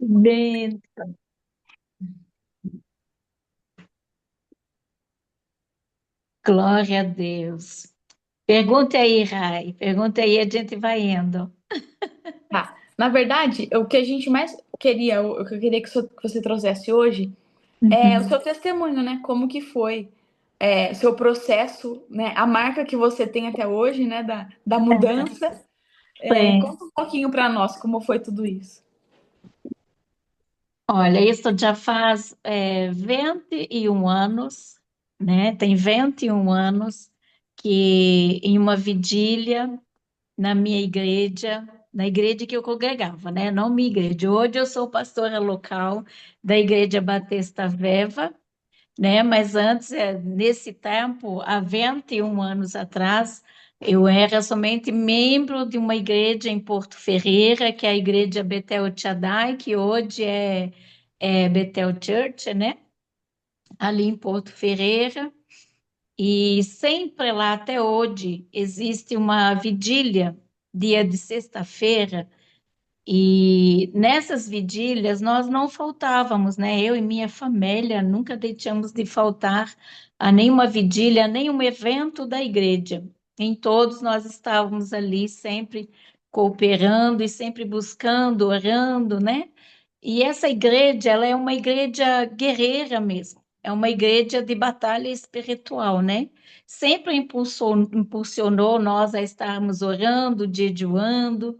Bem, glória a Deus. Pergunta aí, Rai. Pergunta aí, a gente vai indo. Tá. Na verdade, o que a gente mais queria, o que eu queria que você trouxesse hoje é o Uhum. seu testemunho, né? Como que foi o seu processo, né? A marca que você tem até hoje, né? Da mudança. Sim. Conta um pouquinho para nós como foi tudo isso. Olha, isso já faz 21 anos, né? Tem 21 anos que em uma vigília na minha igreja, na igreja que eu congregava, né? Não minha igreja. Hoje eu sou pastora local da Igreja Batista Veva, né? Mas antes, nesse tempo, há 21 anos atrás, eu era somente membro de uma igreja em Porto Ferreira, que é a Igreja Bethel Shaddai, que hoje é Bethel Church, né? Ali em Porto Ferreira. E sempre lá, até hoje, existe uma vigília, dia de sexta-feira, e nessas vigílias nós não faltávamos, né? Eu e minha família nunca deixamos de faltar a nenhuma vigília, a nenhum evento da igreja. Em todos nós estávamos ali sempre cooperando e sempre buscando, orando, né? E essa igreja, ela é uma igreja guerreira mesmo. É uma igreja de batalha espiritual, né? Sempre impulsionou nós a estarmos orando, jejuando,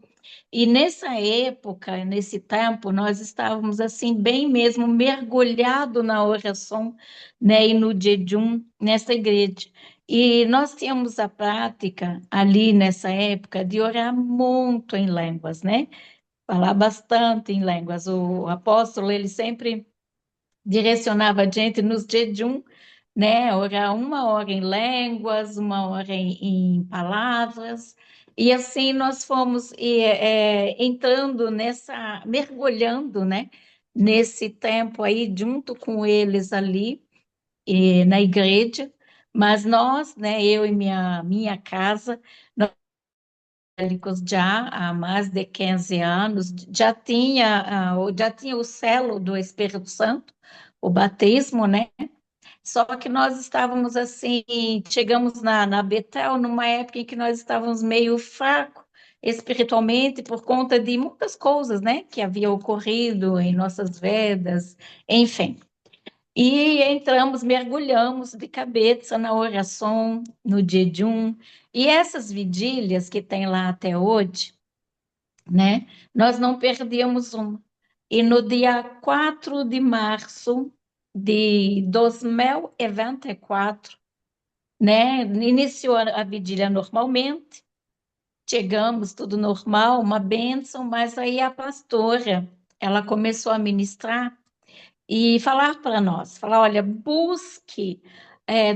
e nessa época, nesse tempo, nós estávamos assim bem mesmo mergulhado na oração, né, e no jejum nessa igreja. E nós tínhamos a prática ali nessa época de orar muito em línguas, né? Falar bastante em línguas. O apóstolo, ele sempre direcionava a gente nos jejum, né? Orar 1 hora em línguas, 1 hora em palavras. E assim nós fomos entrando nessa, mergulhando, né? Nesse tempo aí, junto com eles ali, na igreja. Mas nós, né? Eu e minha casa, nós católicos já há mais de 15 anos, já tinha o selo do Espírito Santo, o batismo, né? Só que nós estávamos assim, chegamos na Betel numa época em que nós estávamos meio fracos espiritualmente por conta de muitas coisas, né, que havia ocorrido em nossas vidas, enfim. E entramos, mergulhamos de cabeça na oração, no jejum, e essas vigílias que tem lá até hoje, né, nós não perdíamos uma. E no dia 4 de março de 2024, né, iniciou a vigília normalmente, chegamos, tudo normal, uma bênção, mas aí a pastora, ela começou a ministrar e falar para nós, falar, olha, busque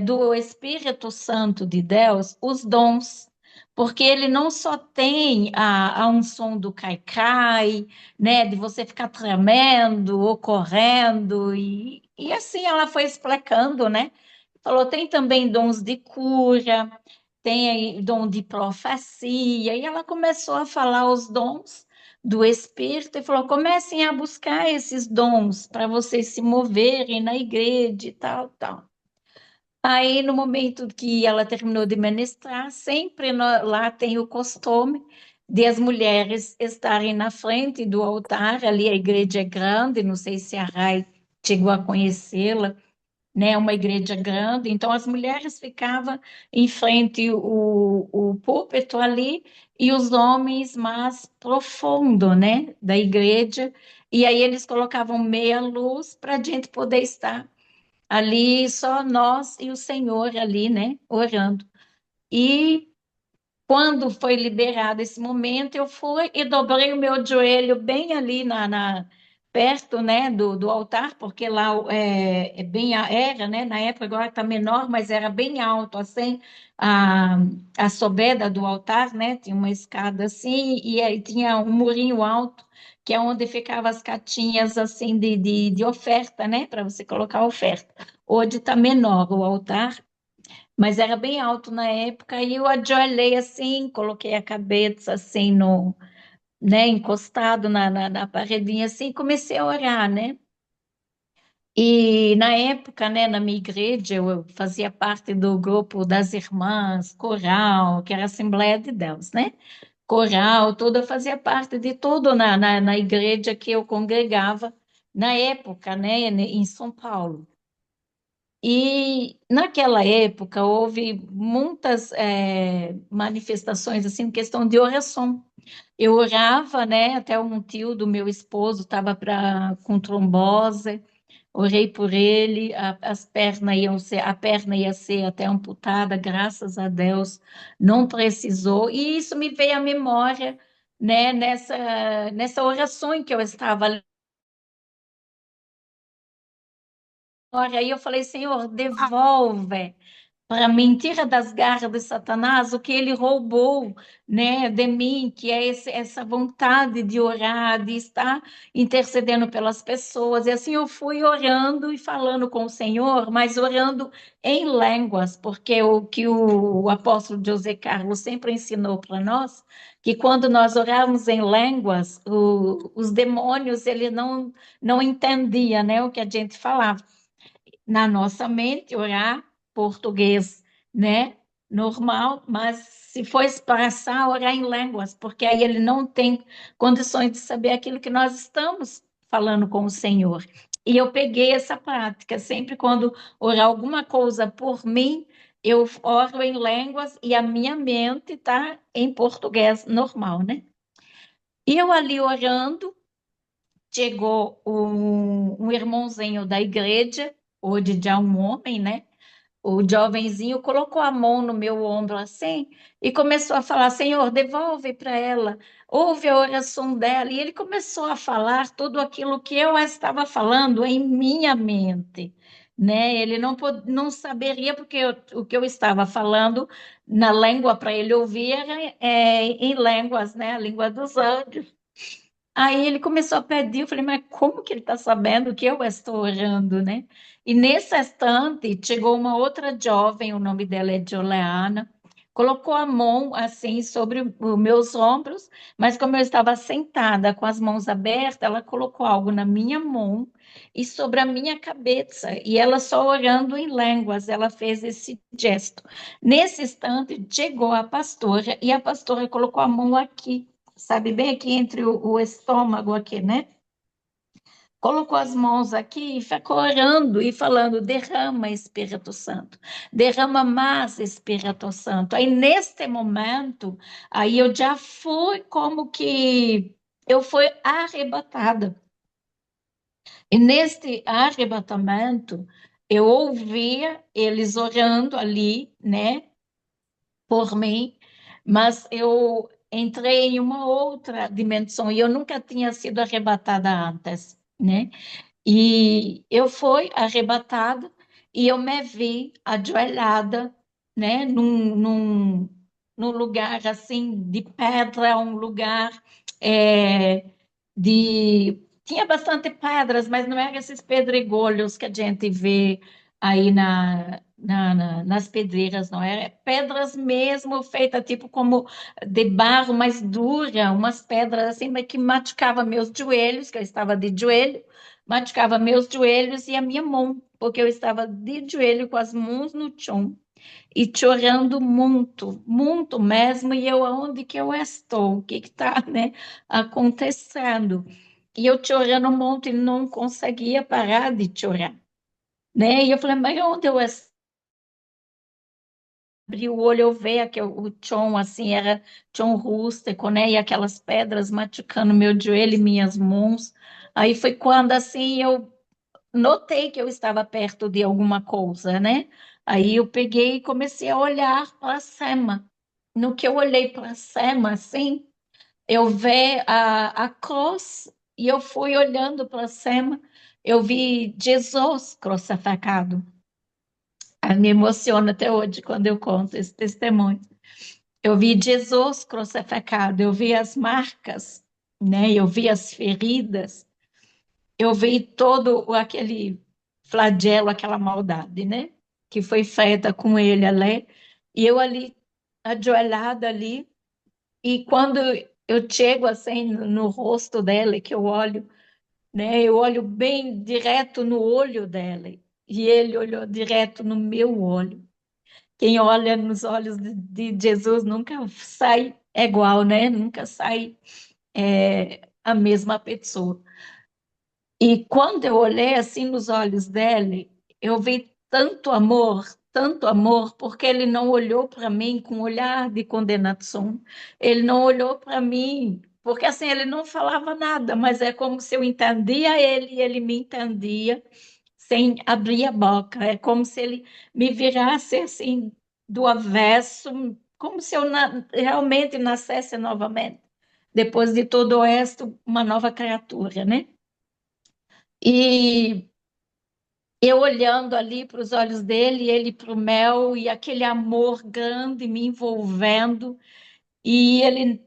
do Espírito Santo de Deus os dons, porque ele não só tem a unção do cai-cai, né, de você ficar tremendo ou correndo, e assim ela foi explicando, né, falou, tem também dons de cura, tem aí dom de profecia, e ela começou a falar os dons do Espírito e falou: comecem a buscar esses dons para vocês se moverem na igreja e tal, tal. Aí, no momento que ela terminou de ministrar, sempre lá tem o costume de as mulheres estarem na frente do altar. Ali a igreja é grande, não sei se a Rai chegou a conhecê-la, né, uma igreja grande, então as mulheres ficavam em frente o púlpito ali e os homens mais profundo, né, da igreja, e aí eles colocavam meia luz para a gente poder estar ali, só nós e o Senhor ali, né, orando. E quando foi liberado esse momento, eu fui e dobrei o meu joelho bem ali perto, né, do altar, porque lá era, né, na época agora está menor, mas era bem alto, assim, a, a sobeda do altar, né, tinha uma escada assim, e aí tinha um murinho alto, que é onde ficavam as caixinhas, assim, de oferta, né, para você colocar a oferta. Hoje está menor o altar, mas era bem alto na época, e eu ajoelhei assim, coloquei a cabeça assim né, encostado na paredinha assim, e comecei a orar, né? E na época, né, na minha igreja, eu fazia parte do grupo das irmãs, coral, que era a Assembleia de Deus, né? Coral, tudo, eu fazia parte de tudo na igreja que eu congregava na época, né, em São Paulo. E naquela época houve muitas manifestações assim, em questão de oração. Eu orava, né, até um tio do meu esposo estava com trombose. Orei por ele, as pernas iam ser, a perna ia ser até amputada, graças a Deus, não precisou. E isso me veio à memória, né, nessa oração em que eu estava. Aí eu falei, Senhor, devolve para mim, tira das garras de Satanás o que ele roubou, né, de mim, que é essa vontade de orar, de estar intercedendo pelas pessoas. E assim eu fui orando e falando com o Senhor, mas orando em línguas, porque o que o apóstolo José Carlos sempre ensinou para nós, que quando nós orávamos em línguas, os demônios ele não entendia, né, o que a gente falava na nossa mente, orar português, né? Normal, mas se for expressar, orar em línguas, porque aí ele não tem condições de saber aquilo que nós estamos falando com o Senhor. E eu peguei essa prática, sempre quando orar alguma coisa por mim, eu oro em línguas e a minha mente está em português normal, né? E eu ali orando, chegou um irmãozinho da igreja, hoje já um homem, né? O jovenzinho colocou a mão no meu ombro assim e começou a falar: Senhor, devolve para ela, ouve a oração dela. E ele começou a falar tudo aquilo que eu estava falando em minha mente. Né? Ele não saberia, porque o que eu estava falando na língua para ele ouvir era em línguas, né? A língua dos anjos. Aí ele começou a pedir, eu falei, mas como que ele está sabendo que eu estou orando, né? E nesse instante chegou uma outra jovem, o nome dela é Juliana, colocou a mão assim sobre os meus ombros, mas como eu estava sentada com as mãos abertas, ela colocou algo na minha mão e sobre a minha cabeça, e ela só orando em línguas, ela fez esse gesto. Nesse instante chegou a pastora e a pastora colocou a mão aqui, sabe, bem aqui entre o estômago aqui, né? Colocou as mãos aqui e ficou orando e falando: derrama Espírito Santo, derrama mais Espírito Santo. Aí neste momento, aí eu já fui como que eu fui arrebatada. E neste arrebatamento, eu ouvia eles orando ali, né? Por mim, mas eu entrei em uma outra dimensão e eu nunca tinha sido arrebatada antes, né? E eu fui arrebatada e eu me vi ajoelhada, né? Num lugar assim de pedra, um lugar é, tinha bastante pedras, mas não eram esses pedregulhos que a gente vê aí nas pedreiras, não é? Pedras mesmo, feitas tipo como de barro, mais dura, umas pedras assim, mas que machucava meus joelhos, que eu estava de joelho, machucava meus joelhos e a minha mão, porque eu estava de joelho com as mãos no chão e chorando muito, muito mesmo, e eu, aonde que eu estou? O que está, né, acontecendo? E eu chorando muito e não conseguia parar de chorar, né? E eu falei, mas onde eu estou? Abri o olho, eu vi que o chão, assim, era chão rústico, né? E aquelas pedras machucando meu joelho e minhas mãos. Aí foi quando, assim, eu notei que eu estava perto de alguma coisa, né? Aí eu peguei e comecei a olhar para cima. No que eu olhei para cima, assim, eu vi a cruz e eu fui olhando para cima. Eu vi Jesus crucificado. Me emociona até hoje quando eu conto esse testemunho. Eu vi Jesus crucificado, eu vi as marcas, né? Eu vi as feridas, eu vi todo aquele flagelo, aquela maldade, né? Que foi feita com ele ali. E eu ali, ajoelhada ali. E quando eu chego assim no rosto dela, que eu olho, né? Eu olho bem direto no olho dela, e ele olhou direto no meu olho. Quem olha nos olhos de Jesus nunca sai igual, né? Nunca sai a mesma pessoa. E quando eu olhei assim nos olhos dele, eu vi tanto amor, porque ele não olhou para mim com um olhar de condenação. Ele não olhou para mim, porque assim ele não falava nada, mas é como se eu entendia ele e ele me entendia sem abrir a boca. É como se ele me virasse assim do avesso, como se eu realmente nascesse novamente. Depois de todo o resto, uma nova criatura, né? E eu olhando ali para os olhos dele, ele para o mel, e aquele amor grande me envolvendo, e ele,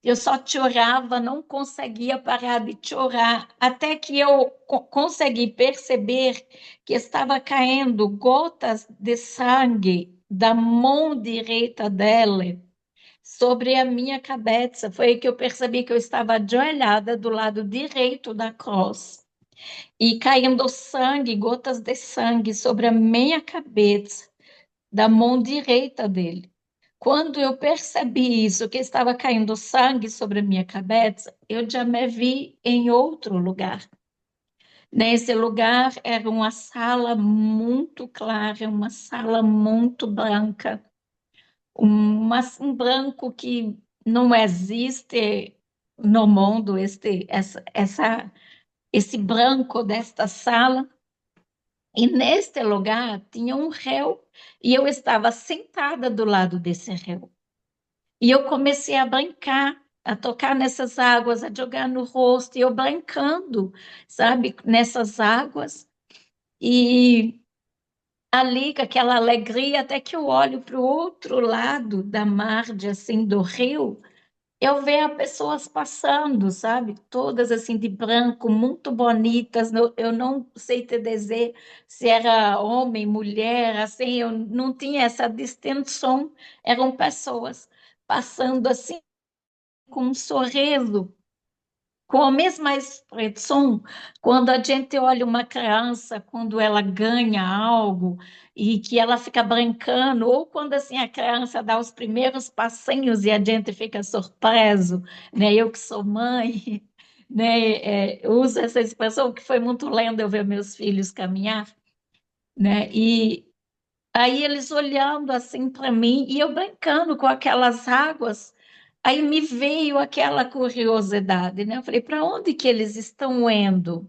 eu só chorava, não conseguia parar de chorar, até que eu consegui perceber que estava caindo gotas de sangue da mão direita dela sobre a minha cabeça. Foi aí que eu percebi que eu estava ajoelhada do lado direito da cruz e caindo sangue, gotas de sangue sobre a minha cabeça, da mão direita dele. Quando eu percebi isso, que estava caindo sangue sobre a minha cabeça, eu já me vi em outro lugar. Nesse lugar era uma sala muito clara, uma sala muito branca, um branco que não existe no mundo, esse branco desta sala. E neste lugar tinha um réu e eu estava sentada do lado desse réu. E eu comecei a brincar, a tocar nessas águas, a jogar no rosto, e eu brincando, sabe, nessas águas. E ali, com aquela alegria, até que eu olho para o outro lado da margem, assim, do rio, eu vejo pessoas passando, sabe? Todas assim de branco, muito bonitas. Eu não sei te dizer se era homem, mulher, assim, eu não tinha essa distinção. Eram pessoas passando assim com um sorriso, com a mesma expressão, quando a gente olha uma criança, quando ela ganha algo e que ela fica brincando, ou quando assim a criança dá os primeiros passinhos e a gente fica surpreso, né? Eu que sou mãe, né? Eu uso essa expressão que foi muito lenda eu ver meus filhos caminhar, né? E aí eles olhando assim para mim e eu brincando com aquelas águas. Aí me veio aquela curiosidade, né? Eu falei, para onde que eles estão indo?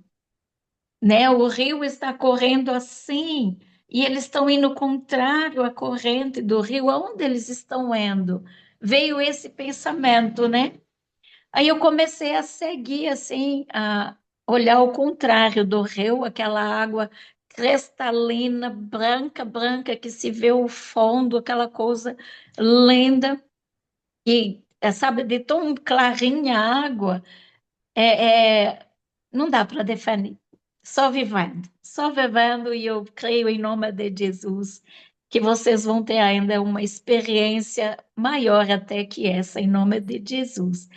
Né? O rio está correndo assim e eles estão indo contrário à corrente do rio. Aonde eles estão indo? Veio esse pensamento, né? Aí eu comecei a seguir assim, a olhar o contrário do rio, aquela água cristalina, branca, branca, que se vê o fundo, aquela coisa linda e sabe, de tão clarinha a água, não dá para definir. Só vivendo, e eu creio em nome de Jesus que vocês vão ter ainda uma experiência maior até que essa, em nome de Jesus.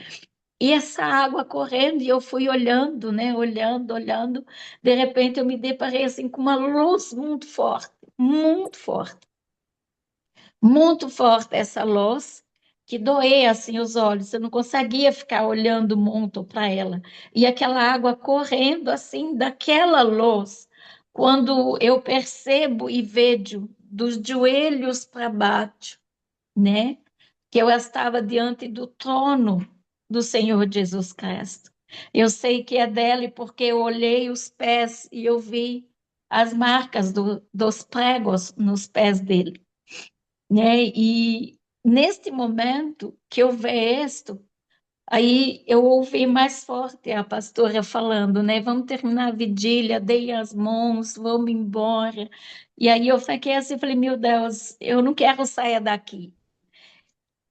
E essa água correndo, e eu fui olhando, né? Olhando, olhando. De repente eu me deparei assim com uma luz muito forte essa luz, que doía assim os olhos. Eu não conseguia ficar olhando muito para ela. E aquela água correndo assim daquela luz. Quando eu percebo e vejo dos joelhos para baixo, né? Que eu estava diante do trono do Senhor Jesus Cristo. Eu sei que é dele porque eu olhei os pés e eu vi as marcas dos pregos nos pés dele, né? E neste momento que eu vi isto, aí eu ouvi mais forte a pastora falando, né? Vamos terminar a vigília, dei as mãos, vamos embora. E aí eu fiquei assim, falei, meu Deus, eu não quero sair daqui.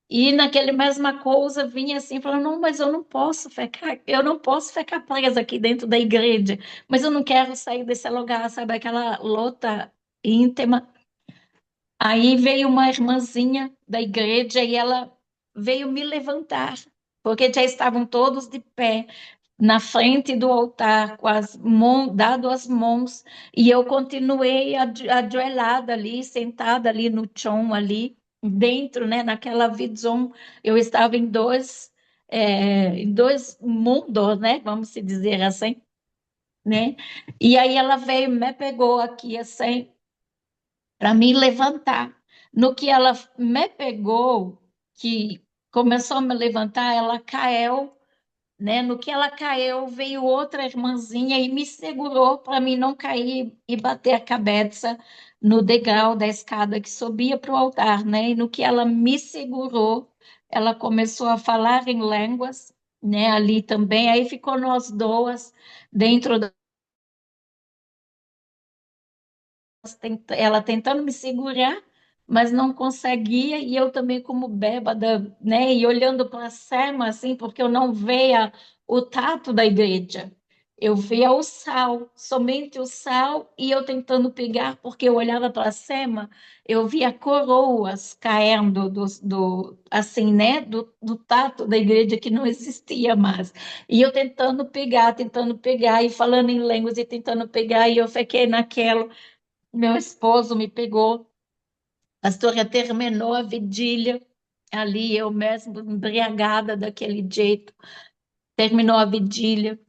E naquele mesma coisa vinha assim, falando, não, mas eu não posso ficar presa aqui dentro da igreja, mas eu não quero sair desse lugar, sabe, aquela lota íntima. Aí veio uma irmãzinha da igreja e ela veio me levantar. porque já estavam todos de pé na frente do altar, com as mãos, dado as mãos, e eu continuei ajoelhada ali, sentada ali no chão, ali dentro, né, naquela visão, eu estava em dois mundos, né, vamos se dizer assim, né, e aí ela veio, me pegou aqui assim, para me levantar. No que ela me pegou, que começou a me levantar, ela caiu, né? No que ela caiu, veio outra irmãzinha e me segurou para mim não cair e bater a cabeça no degrau da escada que subia para o altar, né? E no que ela me segurou, ela começou a falar em línguas, né? Ali também. Aí ficou nós duas dentro ela tentando me segurar, mas não conseguia, e eu também como bêbada, né, e olhando para cima, assim, porque eu não via o tato da igreja. Eu via o sal, somente o sal, e eu tentando pegar, porque eu olhava para cima, eu via coroas caindo assim, né, do tato da igreja que não existia mais. E eu tentando pegar, e falando em línguas e tentando pegar, e eu fiquei naquela. Meu esposo me pegou, a pastora terminou a vigília ali, eu mesmo embriagada daquele jeito, terminou a vigília.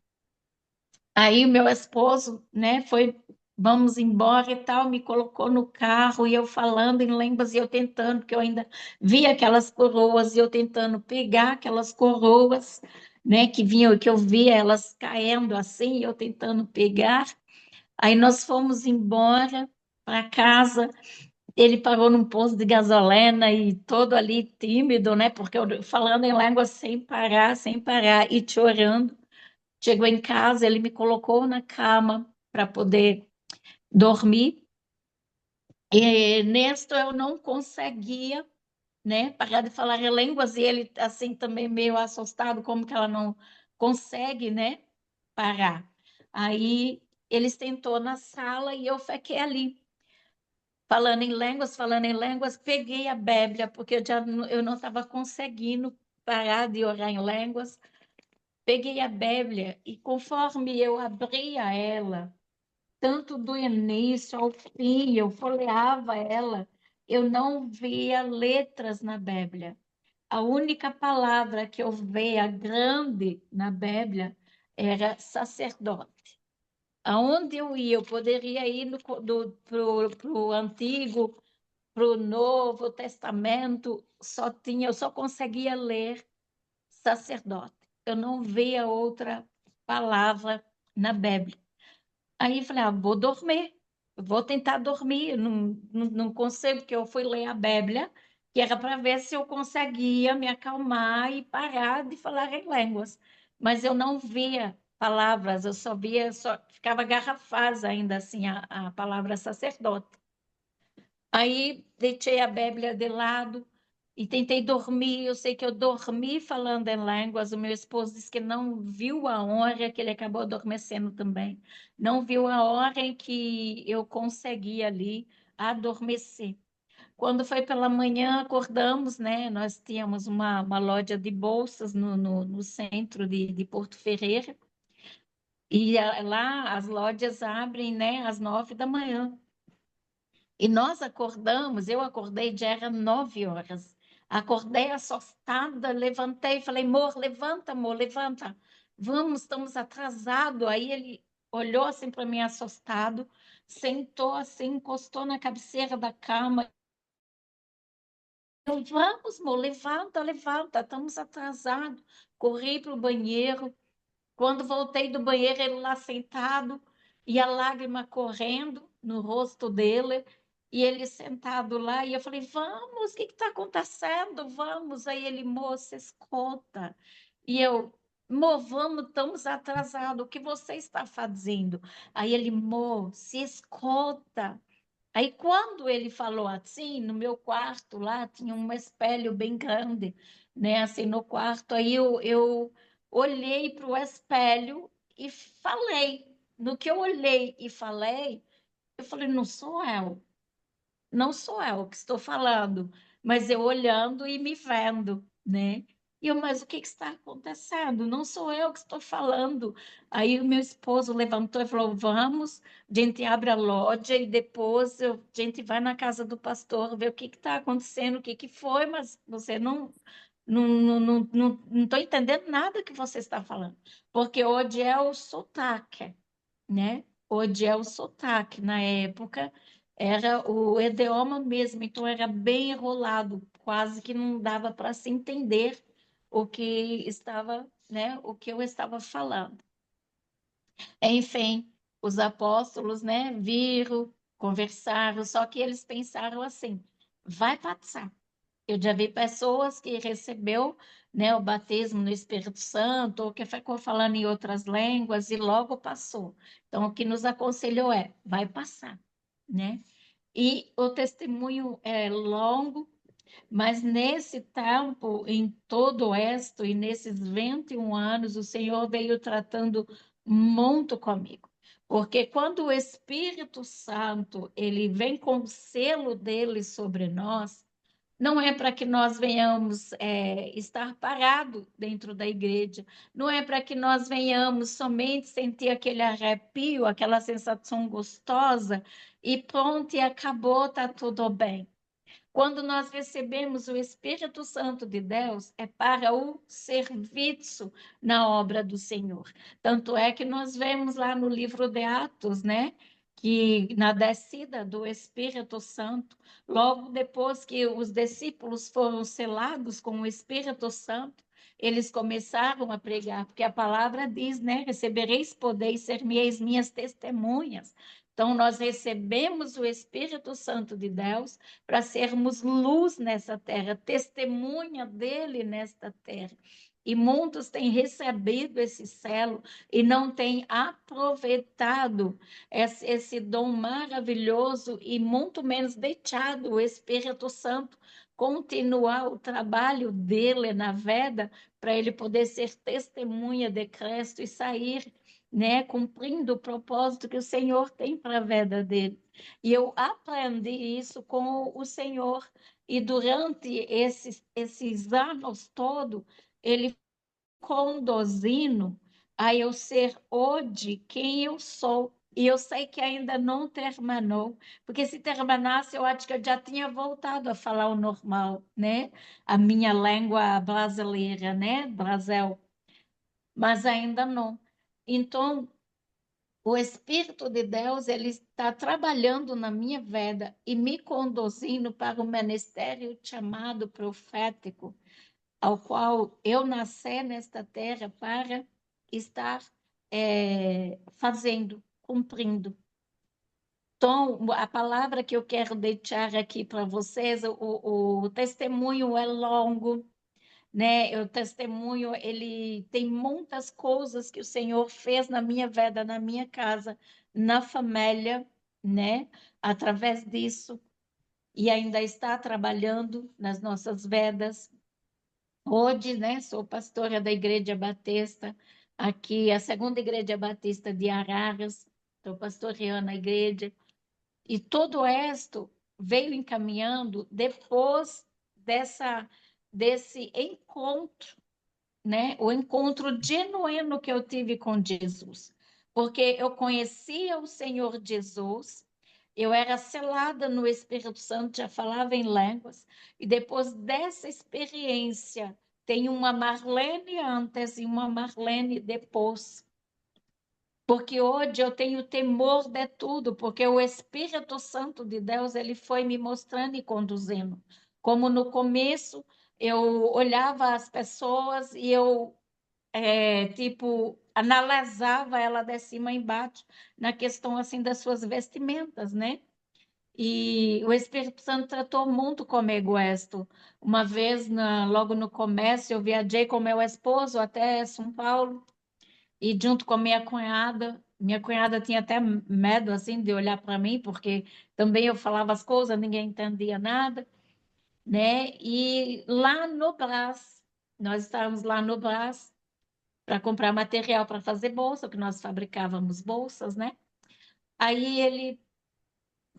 Aí o meu esposo, né, foi, vamos embora e tal, me colocou no carro e eu falando em línguas e eu tentando, porque eu ainda via aquelas coroas e eu tentando pegar aquelas coroas, né, que vinham, que eu via elas caindo assim, e eu tentando pegar. Aí nós fomos embora para casa. Ele parou num posto de gasolina e todo ali tímido, né? Porque eu falando em língua sem parar e chorando. Chegou em casa, ele me colocou na cama para poder dormir. E nisto eu não conseguia, né, parar de falar em línguas e ele assim também meio assustado como que ela não consegue, né, parar. Aí ele sentou na sala e eu fiquei ali falando em línguas, peguei a Bíblia, porque eu não estava conseguindo parar de orar em línguas. Peguei a Bíblia e conforme eu abria ela, tanto do início ao fim, eu folheava ela, eu não via letras na Bíblia. A única palavra que eu via grande na Bíblia era sacerdote. Aonde eu ia, eu poderia ir para o Antigo, para o Novo Testamento, eu só conseguia ler sacerdote. Eu não via outra palavra na Bíblia. Aí eu falei, vou dormir, vou tentar dormir. Não consigo, porque eu fui ler a Bíblia, que era para ver se eu conseguia me acalmar e parar de falar em línguas. Mas eu não via palavras, eu só via, só ficava garrafada ainda assim a palavra sacerdote. Aí deixei a Bíblia de lado e tentei dormir. Eu sei que eu dormi falando em línguas. O meu esposo disse que não viu a hora que ele acabou adormecendo também. Não viu a hora em que eu consegui ali adormecer. Quando foi pela manhã, acordamos, né? Nós tínhamos uma loja de bolsas no centro de Porto Ferreira. E lá as lojas abrem, né, às 9 da manhã. E nós acordamos, eu acordei, já era 9 horas. Acordei assustada, levantei, falei, amor, levanta. Vamos, estamos atrasados. Aí ele olhou assim para mim assustado, sentou assim, encostou na cabeceira da cama. Eu, vamos, amor, levanta, levanta, estamos atrasados. Corri para o banheiro. Quando voltei do banheiro, ele lá sentado e a lágrima correndo no rosto dele, e ele sentado lá, e eu falei: Vamos, o que está acontecendo? Vamos. Aí ele, moça, escuta. E eu, Mo, vamos, estamos atrasados, o que você está fazendo? Aí ele, Mo, se escuta. Aí, quando ele falou assim, no meu quarto lá tinha um espelho bem grande, né? Assim, no quarto. Aí eu olhei para o espelho e falei. No que eu olhei e falei, eu falei: não sou eu, não sou eu que estou falando, mas eu olhando e me vendo, né? E eu, mas o que que está acontecendo? Não sou eu que estou falando. Aí o meu esposo levantou e falou: vamos, a gente abre a loja e depois a gente vai na casa do pastor ver o que está acontecendo, o que que foi, mas você não estou entendendo nada que você está falando, porque hoje é o sotaque, né? Hoje é o sotaque. Na época era o idioma mesmo, então era bem enrolado, quase que não dava para se entender o que estava, né? O que eu estava falando. Enfim, os apóstolos, né? Viram, conversaram, só que eles pensaram assim: vai passar. Eu já vi pessoas que recebeu, né, o batismo no Espírito Santo, ou que ficou falando em outras línguas e logo passou. Então, o que nos aconselhou é, vai passar, né? E o testemunho é longo, mas nesse tempo, em todo o Oeste, e nesses 21 anos, o Senhor veio tratando muito comigo. Porque quando o Espírito Santo, ele vem com o selo dele sobre nós, não é para que nós venhamos estar parado dentro da igreja, não é para que nós venhamos somente sentir aquele arrepio, aquela sensação gostosa e pronto, e acabou, tá tudo bem. Quando nós recebemos o Espírito Santo de Deus, é para o serviço na obra do Senhor. Tanto é que nós vemos lá no livro de Atos, né? Que na descida do Espírito Santo, logo depois que os discípulos foram selados com o Espírito Santo, eles começaram a pregar, porque a palavra diz, né? Recebereis poder e ser-me-eis minhas testemunhas. Então, nós recebemos o Espírito Santo de Deus para sermos luz nessa terra, testemunha dele nesta terra. E muitos têm recebido esse selo e não têm aproveitado esse dom maravilhoso e muito menos deixado o Espírito Santo continuar o trabalho dele na vida para ele poder ser testemunha de Cristo e sair, né, cumprindo o propósito que o Senhor tem para a vida dele. E eu aprendi isso com o Senhor. E durante esses anos todos, ele conduzindo a eu ser hoje quem eu sou. E eu sei que ainda não terminou, porque se terminasse, eu acho que eu já tinha voltado a falar o normal, né? A minha língua brasileira, né? Brasil, mas ainda não. Então, o Espírito de Deus, ele está trabalhando na minha vida e me conduzindo para o ministério chamado profético, ao qual eu nasci nesta terra para estar fazendo, cumprindo. Então, a palavra que eu quero deixar aqui para vocês, o testemunho é longo, né? O testemunho, ele tem muitas coisas que o Senhor fez na minha vida, na minha casa, na família, né? Através disso, e ainda está trabalhando nas nossas vidas. Hoje, né, sou pastora da Igreja Batista, aqui, a segunda Igreja Batista de Araras, estou pastoreando a igreja, e todo isto veio encaminhando depois desse encontro, né? O encontro genuíno que eu tive com Jesus. Porque eu conhecia o Senhor Jesus, eu era selada no Espírito Santo, já falava em línguas, e depois dessa experiência, tem uma Marlene antes e uma Marlene depois. Porque hoje eu tenho temor de tudo, porque o Espírito Santo de Deus, ele foi me mostrando e conduzindo. Como no começo, eu olhava as pessoas e eu tipo, analisava ela de cima e embaixo na questão assim das suas vestimentas, né? E o Espírito Santo tratou muito comigo isto. Uma vez, logo no começo, eu viajei com meu esposo até São Paulo e junto com minha cunhada tinha até medo assim de olhar para mim, porque também eu falava as coisas, ninguém entendia nada, né? E lá no Brás, nós estávamos lá no Brás para comprar material para fazer bolsa, que nós fabricávamos bolsas, né? Aí ele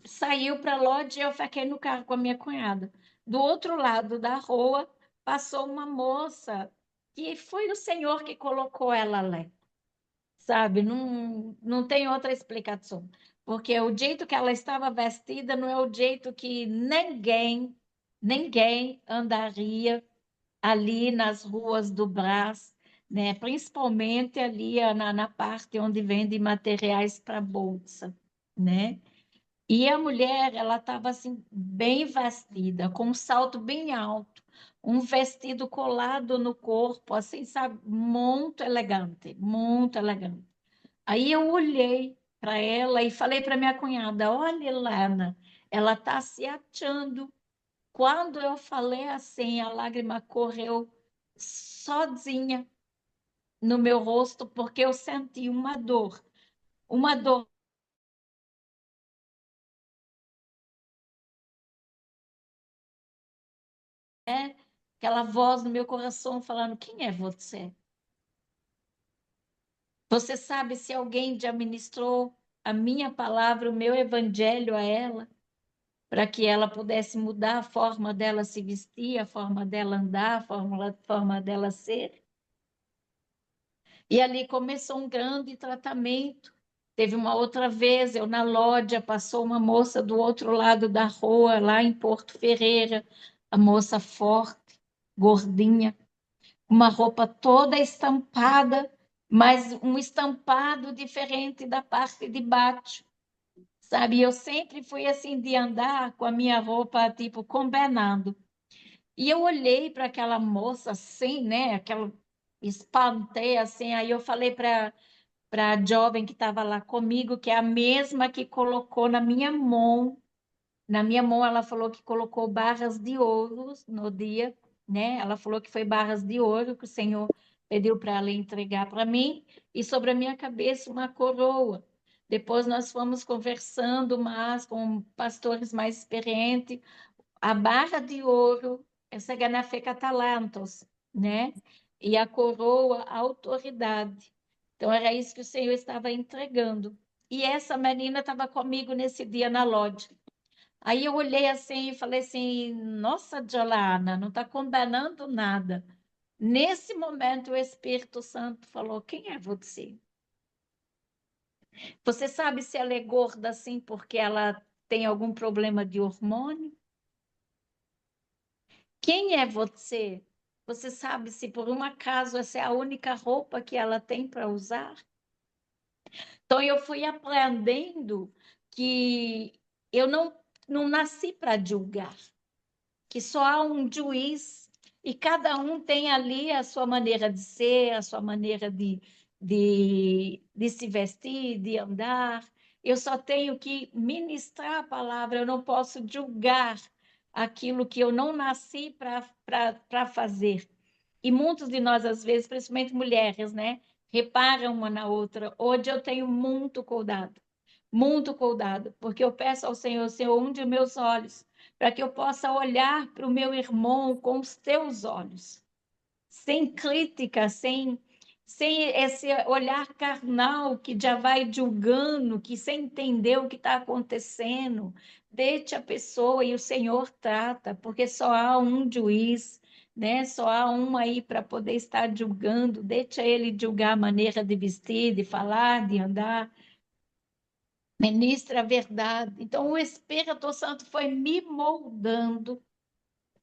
saiu para a loja e eu fiquei no carro com a minha cunhada. Do outro lado da rua passou uma moça que foi o Senhor que colocou ela lá, sabe? Não, não tem outra explicação. Porque o jeito que ela estava vestida não é o jeito que ninguém andaria ali nas ruas do Brás, né? Principalmente ali na parte onde vende materiais para bolsa, né? E a mulher, ela estava assim bem vestida, com um salto bem alto, um vestido colado no corpo, assim, sabe, muito elegante, muito elegante. Aí eu olhei para ela e falei para minha cunhada: Olha, Helena, ela está se achando. Quando eu falei assim, a lágrima correu sozinha no meu rosto, porque eu senti uma dor, né? Aquela voz no meu coração falando: Quem é você? Você sabe se alguém já ministrou a minha palavra, o meu evangelho a ela, para que ela pudesse mudar a forma dela se vestir, a forma dela andar, a forma dela ser? E ali começou um grande tratamento. Teve uma outra vez, eu na loja, passou uma moça do outro lado da rua, lá em Porto Ferreira, a moça forte, gordinha, uma roupa toda estampada, mas um estampado diferente da parte de baixo, sabe? Eu sempre fui assim de andar com a minha roupa tipo combinando. E eu olhei para aquela moça assim, né? Aquela espantei assim, aí eu falei para a jovem que estava lá comigo, que é a mesma que colocou na minha mão. Na minha mão, ela falou que colocou barras de ouro no dia, né? Ela falou que foi barras de ouro que o Senhor pediu para ela entregar para mim, e sobre a minha cabeça uma coroa. Depois nós fomos conversando mais com pastores mais experientes. A barra de ouro, essa ganafeca talentos, né? E a coroa, a autoridade. Então, era isso que o Senhor estava entregando. E essa menina estava comigo nesse dia na loja. Aí eu olhei assim e falei assim: Nossa, Jolana, não está condenando nada. Nesse momento, o Espírito Santo falou: Quem é você? Você sabe se ela é gorda assim porque ela tem algum problema de hormônio? Quem é você? Você sabe se por um acaso essa é a única roupa que ela tem para usar? Então eu fui aprendendo que eu não nasci para julgar, que só há um juiz e cada um tem ali a sua maneira de ser, a sua maneira de se vestir, de andar. Eu só tenho que ministrar a palavra, eu não posso julgar aquilo que eu não nasci para fazer. E muitos de nós, às vezes, principalmente mulheres, né, reparam uma na outra. Hoje eu tenho muito cuidado, porque eu peço ao Senhor, Senhor, unge meus olhos, para que eu possa olhar para o meu irmão com os teus olhos, sem crítica, sem esse olhar carnal que já vai julgando, que sem entender o que está acontecendo. Deixe a pessoa e o Senhor trata, porque só há um juiz, né? Só há um aí para poder estar julgando. Deixa ele julgar a maneira de vestir, de falar, de andar. Ministra a verdade. Então, o Espírito Santo foi me moldando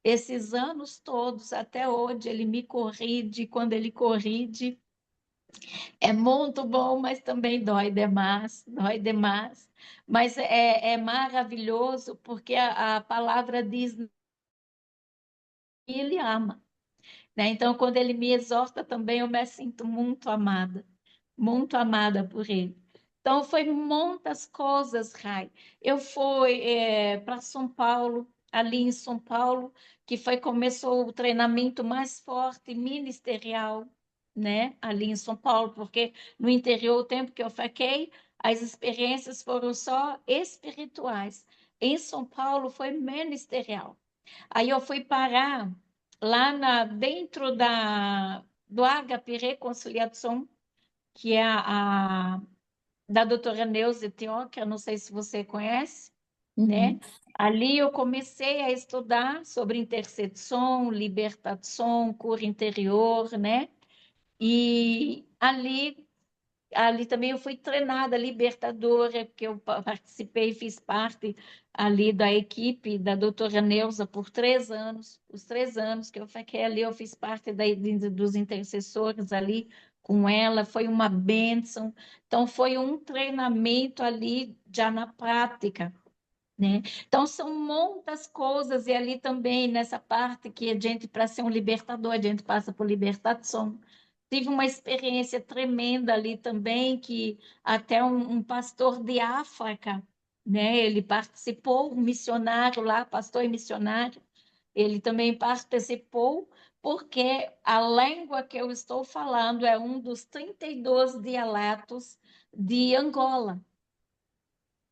esses anos todos, até hoje. Ele me corrige. Quando ele corrige, é muito bom, mas também dói demais dói demais. Mas é maravilhoso, porque a palavra diz que ele ama, né? Então, quando ele me exorta também, eu me sinto muito amada por ele. Então, foi muitas coisas, Rai. Eu fui para São Paulo, ali em São Paulo, que foi começou o treinamento mais forte ministerial, né? Ali em São Paulo, porque no interior, o tempo que eu fiquei, as experiências foram só espirituais. Em São Paulo foi ministerial. Aí eu fui parar lá dentro do Agape Reconciliação, que é da doutora Neuza Tioca, não sei se você conhece. Uhum. né? Ali eu comecei a estudar sobre intercessão, libertação, cura interior, né? E ali também eu fui treinada, libertadora, porque eu participei, fiz parte ali da equipe da doutora Neuza por 3 anos. Os 3 anos que eu fiquei ali, eu fiz parte dos intercessores ali com ela, foi uma bênção. Então, foi um treinamento ali já na prática, né? Então, são muitas coisas, e ali também, nessa parte que a gente, para ser um libertador, a gente passa por libertação. Tive uma experiência tremenda ali também, que até um pastor de África, né? Ele participou, um missionário lá, pastor e missionário, ele também participou, porque a língua que eu estou falando é um dos 32 dialetos de Angola,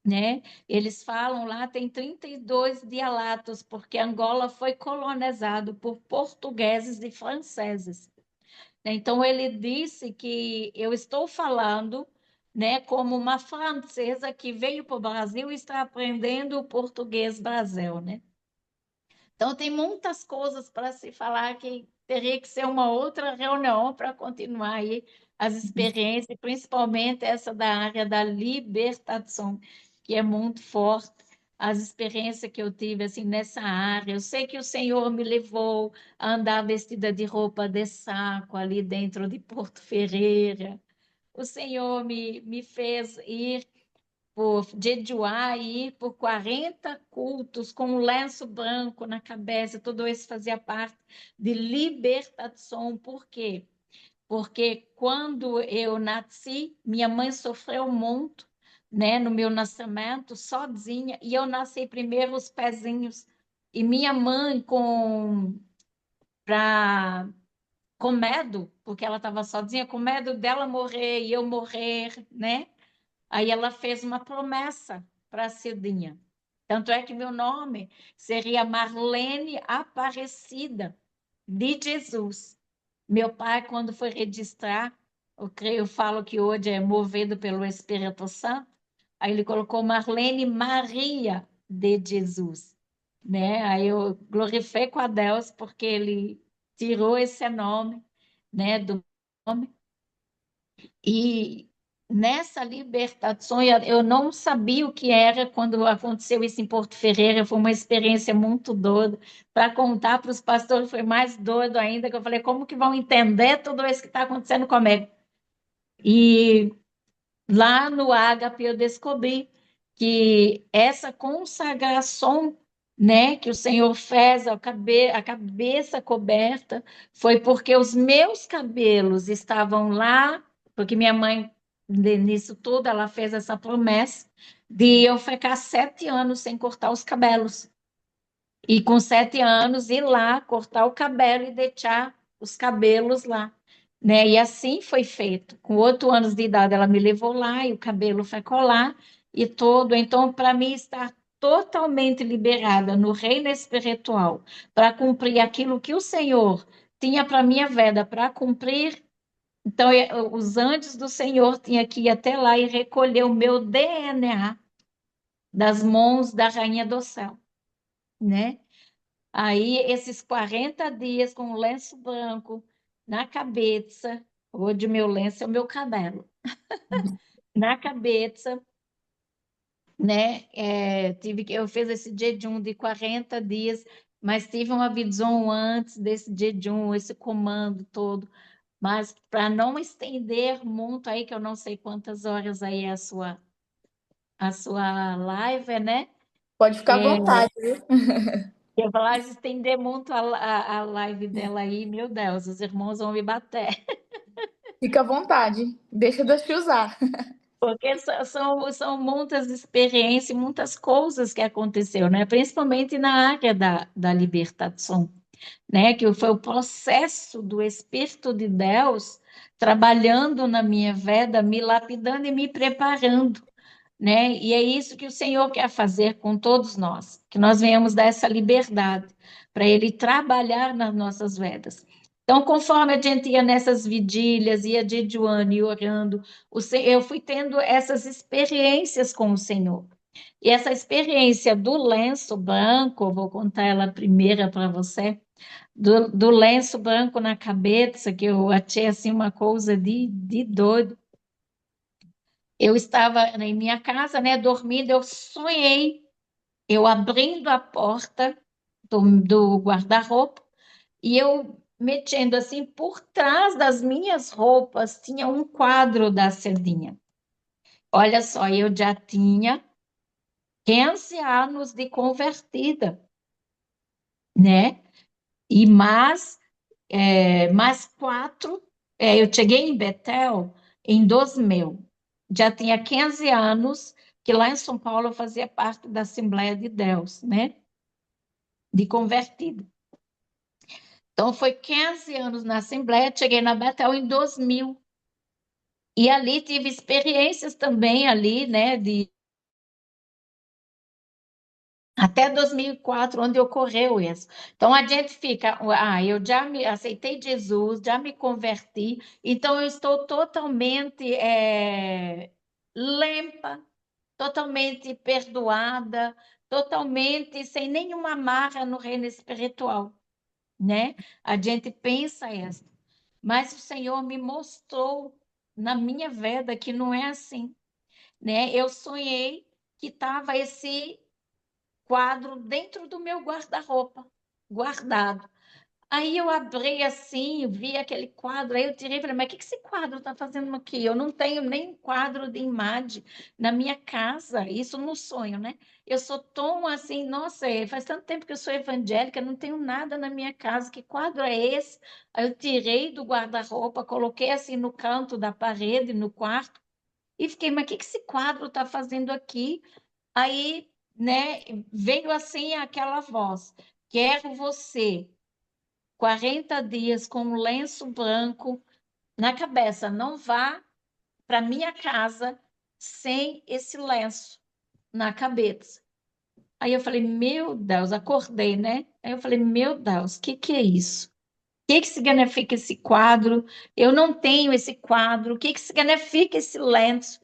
né? Eles falam lá, tem 32 dialetos, porque Angola foi colonizado por portugueses e franceses. Então, ele disse que eu estou falando, né, como uma francesa que veio para o Brasil e está aprendendo o português Brasil, né? Então, tem muitas coisas para se falar que teria que ser uma outra reunião para continuar aí as experiências, principalmente essa da área da libertação, que é muito forte. As experiências que eu tive assim nessa área. Eu sei que o Senhor me levou a andar vestida de roupa de saco ali dentro de Porto Ferreira. O Senhor me fez ir por jejuar e ir por 40 cultos com um lenço branco na cabeça, tudo isso fazia parte de libertação. Por quê? Porque quando eu nasci, minha mãe sofreu muito, né, no meu nascimento, sozinha, e eu nasci primeiro os pezinhos. E minha mãe pra, com medo, porque ela estava sozinha, com medo dela morrer e eu morrer, né? Aí ela fez uma promessa para a Cidinha. Tanto é que meu nome seria Marlene Aparecida de Jesus. Meu pai, quando foi registrar, eu falo que hoje é movido pelo Espírito Santo, aí ele colocou Marlene Maria de Jesus, né? Aí eu glorifico a Deus porque ele tirou esse nome, né, do nome. E nessa libertação, eu não sabia o que era quando aconteceu isso em Porto Ferreira. Foi uma experiência muito doida. Para contar para os pastores, foi mais doido ainda, que eu falei, como que vão entender tudo isso que está acontecendo comigo? E lá no Ágape eu descobri que essa consagração, né, que o Senhor fez a cabeça coberta, foi porque os meus cabelos estavam lá, porque minha mãe, nisso tudo, ela fez essa promessa de eu ficar 7 anos sem cortar os cabelos. E com 7 anos ir lá cortar o cabelo e deixar os cabelos lá, né? E assim foi feito. Com 8 anos de idade, ela me levou lá e o cabelo ficou lá e todo. Então, para mim, estar totalmente liberada no reino espiritual para cumprir aquilo que o Senhor tinha para minha vida, para cumprir. Então, os anjos do Senhor tinham que ir até lá e recolher o meu DNA das mãos da rainha do céu, né? Aí, esses 40 dias com o lenço branco na cabeça, hoje meu lenço é o meu cabelo, na cabeça, né? Eu fiz esse jejum de 40 dias, mas tive uma visão antes desse jejum, esse comando todo. Mas para não estender muito aí, que eu não sei quantas horas aí é a sua live, né? Pode ficar à É, vontade, viu? eu falar, se estender muito a live dela aí, meu Deus, os irmãos vão me bater. Fica à vontade. Deixa Deus te usar. Porque são muitas experiências, muitas coisas que aconteceu, né? Principalmente na área da libertação, né? Que foi o processo do Espírito de Deus trabalhando na minha vida, me lapidando e me preparando, né? E é isso que o Senhor quer fazer com todos nós, que nós venhamos dar essa liberdade para Ele trabalhar nas nossas vidas. Então, conforme a gente ia nessas vigílias, ia jejuando e orando, eu fui tendo essas experiências com o Senhor. E essa experiência do lenço branco, eu vou contar ela primeira para você, do lenço branco na cabeça, que eu achei assim uma coisa de doido. Eu estava em minha casa, né, dormindo, eu sonhei, eu abrindo a porta do guarda-roupa e eu mexendo assim por trás das minhas roupas tinha um quadro da Cerdinha. Olha só, eu já tinha 15 anos de convertida, né? E mais quatro, eu cheguei em Betel em 2000. Já tinha 15 anos que lá em São Paulo eu fazia parte da Assembleia de Deus, né? De convertida. Então foi 15 anos na Assembleia, cheguei na Betel em 2000. E ali tive experiências também ali, né, até 2004, onde ocorreu isso. Então a gente fica, eu já me aceitei Jesus, já me converti, então eu estou totalmente limpa, totalmente perdoada, totalmente sem nenhuma marra no reino espiritual, né? A gente pensa isso, mas o Senhor me mostrou na minha vida que não é assim, né? Eu sonhei que estava esse quadro dentro do meu guarda-roupa, guardado. Aí eu abri assim, vi aquele quadro, aí eu tirei e falei, mas o que esse quadro está fazendo aqui? Eu não tenho nem quadro de imagem na minha casa, isso no sonho, né? Eu sou tão assim, nossa, faz tanto tempo que eu sou evangélica, não tenho nada na minha casa, que quadro é esse? Aí eu tirei do guarda-roupa, coloquei assim no canto da parede, no quarto, e fiquei, mas o que esse quadro está fazendo aqui? Aí, né, veio assim aquela voz: quero você 40 dias com um lenço branco na cabeça, não vá para minha casa sem esse lenço na cabeça. Aí eu falei, meu Deus, acordei, né? Aí eu falei, meu Deus, o que é isso? O que significa esse quadro? Eu não tenho esse quadro. O que significa esse lenço?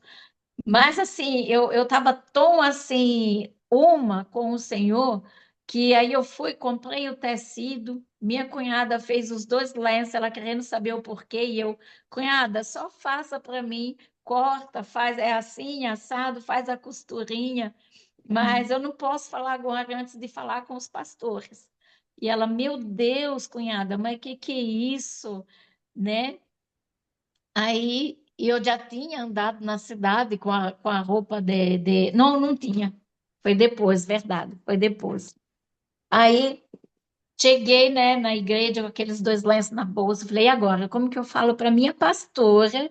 Mas assim, eu estava tão assim, uma com o Senhor, que aí eu fui, comprei o tecido, minha cunhada fez os dois lenços, ela querendo saber o porquê, e eu, cunhada, só faça para mim, corta, faz, é assim, assado, faz a costurinha, mas eu não posso falar agora antes de falar com os pastores. E ela, meu Deus, cunhada, mas que é isso, né? Aí eu já tinha andado na cidade com a roupa Não, não tinha. Foi depois, verdade, foi depois. Aí cheguei, né, na igreja com aqueles dois lenços na bolsa. Falei, e agora, como que eu falo para minha pastora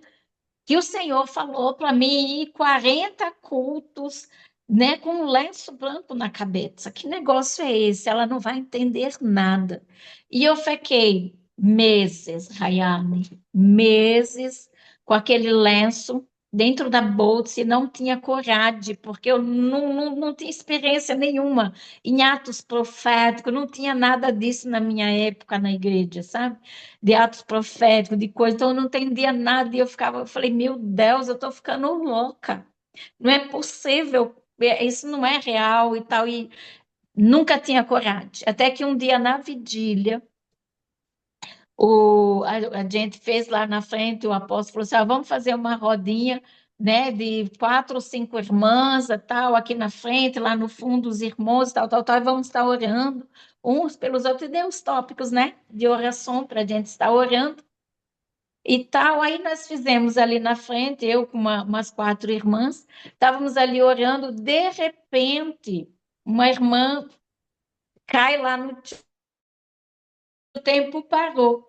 que o Senhor falou para mim ir 40 cultos, né, com um lenço branco na cabeça? Que negócio é esse? Ela não vai entender nada. E eu fiquei meses, Rayane, meses com aquele lenço dentro da bolsa e não tinha coragem, porque eu não tinha experiência nenhuma em atos proféticos, não tinha nada disso na minha época na igreja, sabe? De atos proféticos, de coisa, então eu não entendia nada e eu falei, meu Deus, eu estou ficando louca, não é possível, isso não é real e tal, e nunca tinha coragem. Até que um dia na vigília, a gente fez lá na frente, o apóstolo falou assim: vamos fazer uma rodinha, né, de 4 ou 5 irmãs, e tal, aqui na frente, lá no fundo, os irmãos, tal, tal, tal, e vamos estar orando uns pelos outros, e deu os tópicos, né, de oração para a gente estar orando e tal. Aí nós fizemos ali na frente, eu com umas 4 irmãs, estávamos ali orando, de repente, uma irmã cai lá no chão, o tempo parou,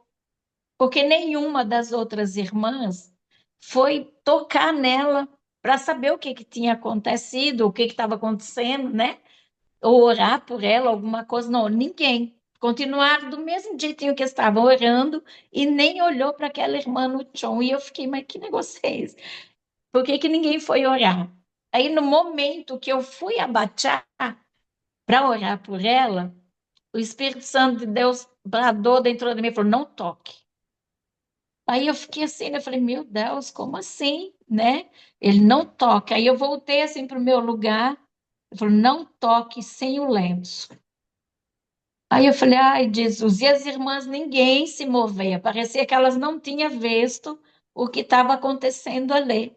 porque nenhuma das outras irmãs foi tocar nela para saber o que tinha acontecido, o que estava acontecendo, né? Ou orar por ela, alguma coisa. Não, ninguém. Continuaram do mesmo jeitinho que estavam orando e nem olhou para aquela irmã no chão. E eu fiquei, mas que negócio é esse? Por que ninguém foi orar? Aí, no momento que eu fui abaixar para orar por ela, o Espírito Santo de Deus bradou dentro de mim e falou: não toque. Aí eu fiquei assim, né? Eu falei, meu Deus, como assim, né? Ele não toca. Aí eu voltei assim para o meu lugar Ele falou, não toque sem o lenço. Aí eu falei, ai, Jesus, e as irmãs, ninguém se movia, parecia que elas não tinham visto o que estava acontecendo ali.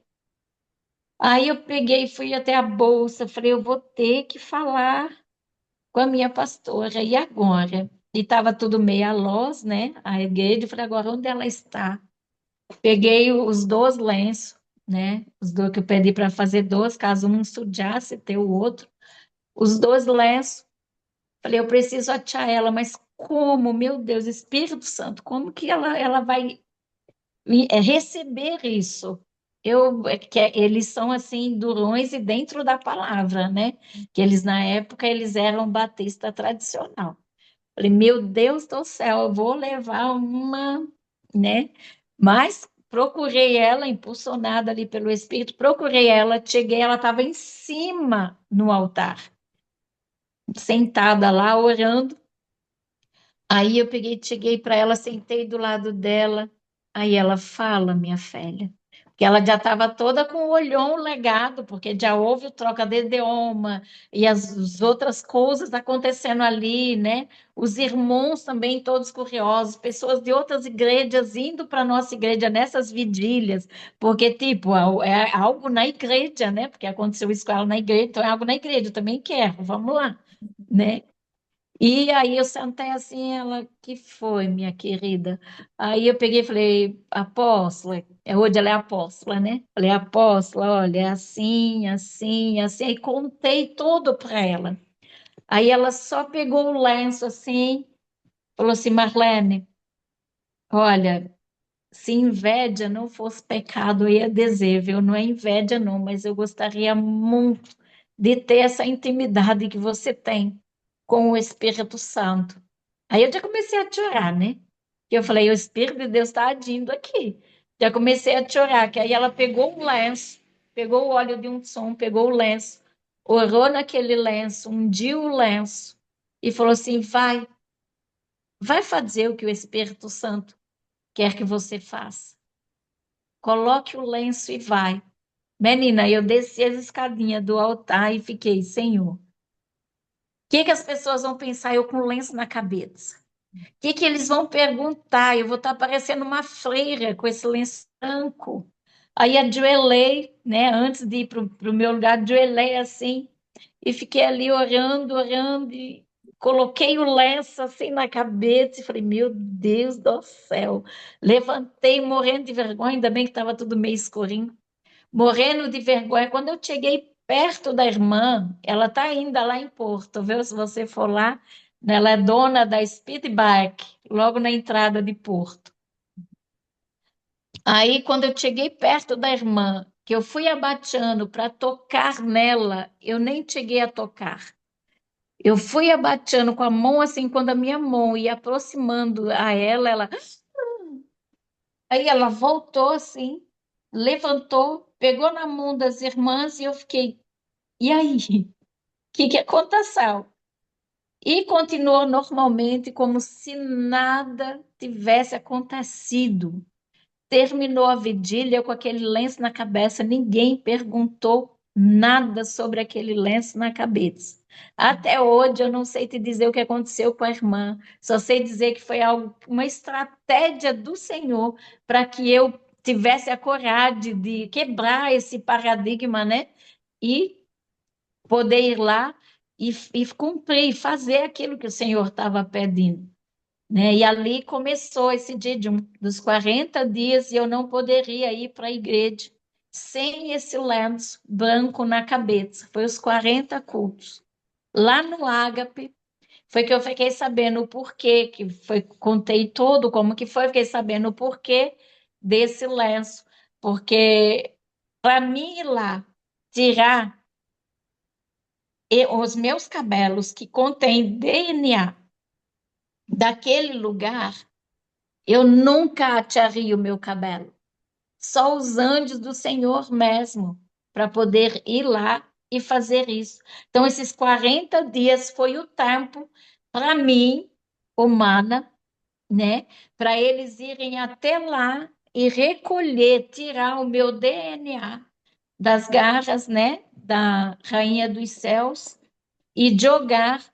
Aí eu peguei, fui até a bolsa, falei, eu vou ter que falar com a minha pastora, e agora? E estava tudo meio à luz, né? A igreja, eu falei, agora onde ela está? Peguei os dois lenços, né? Os dois que eu pedi para fazer dois, caso um sujasse, ter o outro. Os dois lenços. Falei, eu preciso achar ela, mas como? Meu Deus, Espírito Santo, como que ela vai receber isso? Eles são assim durões e dentro da palavra, né? Que eles na época eles eram batista tradicional. Falei, meu Deus do céu, eu vou levar uma, né? Mas procurei ela, impulsionada ali pelo Espírito, procurei ela, cheguei, ela estava em cima no altar, sentada lá orando. Aí eu peguei, cheguei para ela, sentei do lado dela. Aí ela fala, minha filha, que ela já estava toda com o olhão legado, porque já houve o troca de idioma e as outras coisas acontecendo ali, né? Os irmãos também todos curiosos, pessoas de outras igrejas indo para a nossa igreja nessas vigílias, porque, tipo, é algo na igreja, né? Porque aconteceu isso com ela na igreja, então é algo na igreja, eu também quero, vamos lá, né? E aí eu sentei assim, ela, que foi, minha querida? Aí eu peguei e falei, apóstola, hoje ela é apóstola, né? Falei, apóstola, olha, é assim, assim, assim. Aí contei tudo para ela. Aí ela só pegou o lenço assim, falou assim, Marlene, olha, se inveja não fosse pecado, eu ia dizer, viu? Não é inveja não, mas eu gostaria muito de ter essa intimidade que você tem com o Espírito Santo. Aí eu já comecei a chorar, né? E eu falei, o Espírito de Deus está agindo aqui. Já comecei a chorar, que aí ela pegou um lenço, pegou o óleo de unção, pegou o lenço, orou naquele lenço, ungiu o lenço e falou assim, vai fazer o que o Espírito Santo quer que você faça. Coloque o lenço e vai. Menina, eu desci as escadinhas do altar e fiquei, Senhor, o que as pessoas vão pensar eu com o lenço na cabeça? Que eles vão perguntar? Eu vou estar parecendo uma freira com esse lenço branco. Aí ajoelhei, né? Antes de ir para o meu lugar, ajoelhei assim e fiquei ali orando, orando e coloquei o lenço assim na cabeça e falei, meu Deus do céu. Levantei morrendo de vergonha, ainda bem que estava tudo meio escurinho. Morrendo de vergonha. Quando eu cheguei perto da irmã, ela está ainda lá em Porto, viu? Se você for lá, ela é dona da Speedbike, logo na entrada de Porto. Aí, quando eu cheguei perto da irmã, que eu fui abaixando para tocar nela, eu nem cheguei a tocar. Eu fui abaixando com a mão assim, quando a minha mão ia aproximando a ela. Aí ela voltou assim, levantou, pegou na mão das irmãs e eu fiquei, e aí? O que aconteceu? E continuou normalmente, como se nada tivesse acontecido. Terminou a vigília com aquele lenço na cabeça, ninguém perguntou nada sobre aquele lenço na cabeça. Até hoje eu não sei te dizer o que aconteceu com a irmã, só sei dizer que foi algo, uma estratégia do Senhor para que eu tivesse a coragem de quebrar esse paradigma, né? E poder ir lá e cumprir, fazer aquilo que o Senhor estava pedindo, né? E ali começou esse dos 40 dias e eu não poderia ir para a igreja sem esse lenço branco na cabeça. Foi os 40 cultos. Lá no Ágape, foi que eu fiquei sabendo o porquê, que foi, contei tudo, como que foi, fiquei sabendo o porquê desse lenço. Porque para mim ir lá tirar os meus cabelos que contêm DNA daquele lugar, eu nunca acharia o meu cabelo. Só os anjos do Senhor mesmo, para poder ir lá e fazer isso. Então, esses 40 dias foi o tempo para mim, humana, né? Para eles irem até lá e recolher, tirar o meu DNA das garras, né? da Rainha dos Céus e jogar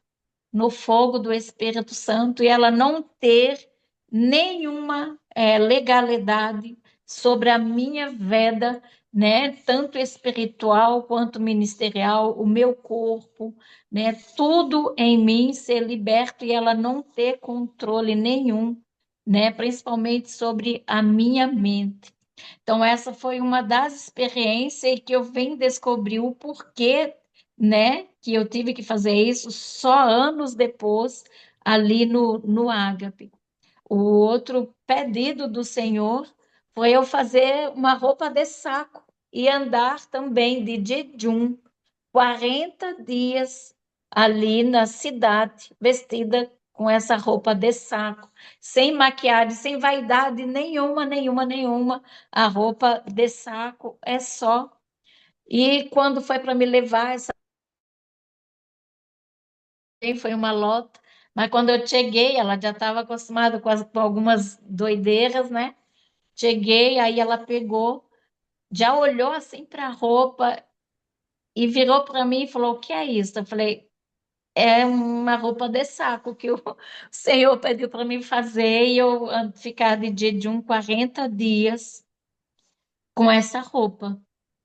no fogo do Espírito Santo e ela não ter nenhuma legalidade sobre a minha vida, né? Tanto espiritual quanto ministerial, o meu corpo, né? Tudo em mim ser liberto e ela não ter controle nenhum, né? Principalmente sobre a minha mente. Então, essa foi uma das experiências que eu vim descobrir o porquê, né, que eu tive que fazer isso só anos depois, ali no Ágape. O outro pedido do Senhor foi eu fazer uma roupa de saco e andar também de jejum 40 dias ali na cidade, vestida com essa roupa de saco, sem maquiagem, sem vaidade nenhuma, nenhuma, nenhuma. A roupa de saco é só. E quando foi para me levar, essa foi uma lota, mas quando eu cheguei, ela já estava acostumada com algumas doideiras, né? Cheguei, aí ela pegou, já olhou assim para a roupa e virou para mim e falou: O que é isso? Eu falei: É uma roupa de saco que o Senhor pediu para mim fazer e eu ficar de jejum 40 dias com essa roupa.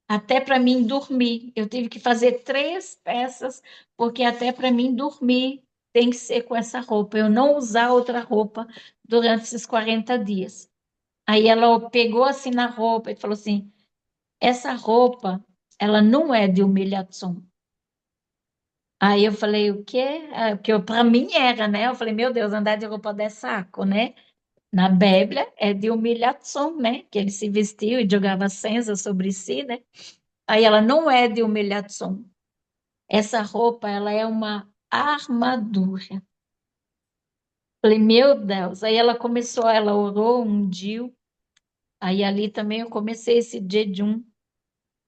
Até para mim dormir. Eu tive que fazer 3 peças, porque até para mim dormir tem que ser com essa roupa. Eu não usar outra roupa durante esses 40 dias. Aí ela pegou assim na roupa e falou assim: essa roupa, ela não é de humilhação. Aí eu falei, o quê? Ah, porque para mim era, né? Eu falei, meu Deus, andar de roupa de saco, né? Na Bíblia é de humilhação, né? Que ele se vestiu e jogava cinza sobre si, né? Aí ela não é de humilhação. Essa roupa, ela é uma armadura. Falei, meu Deus. Aí ela começou, ela orou um dia. Aí ali também eu comecei esse jejum.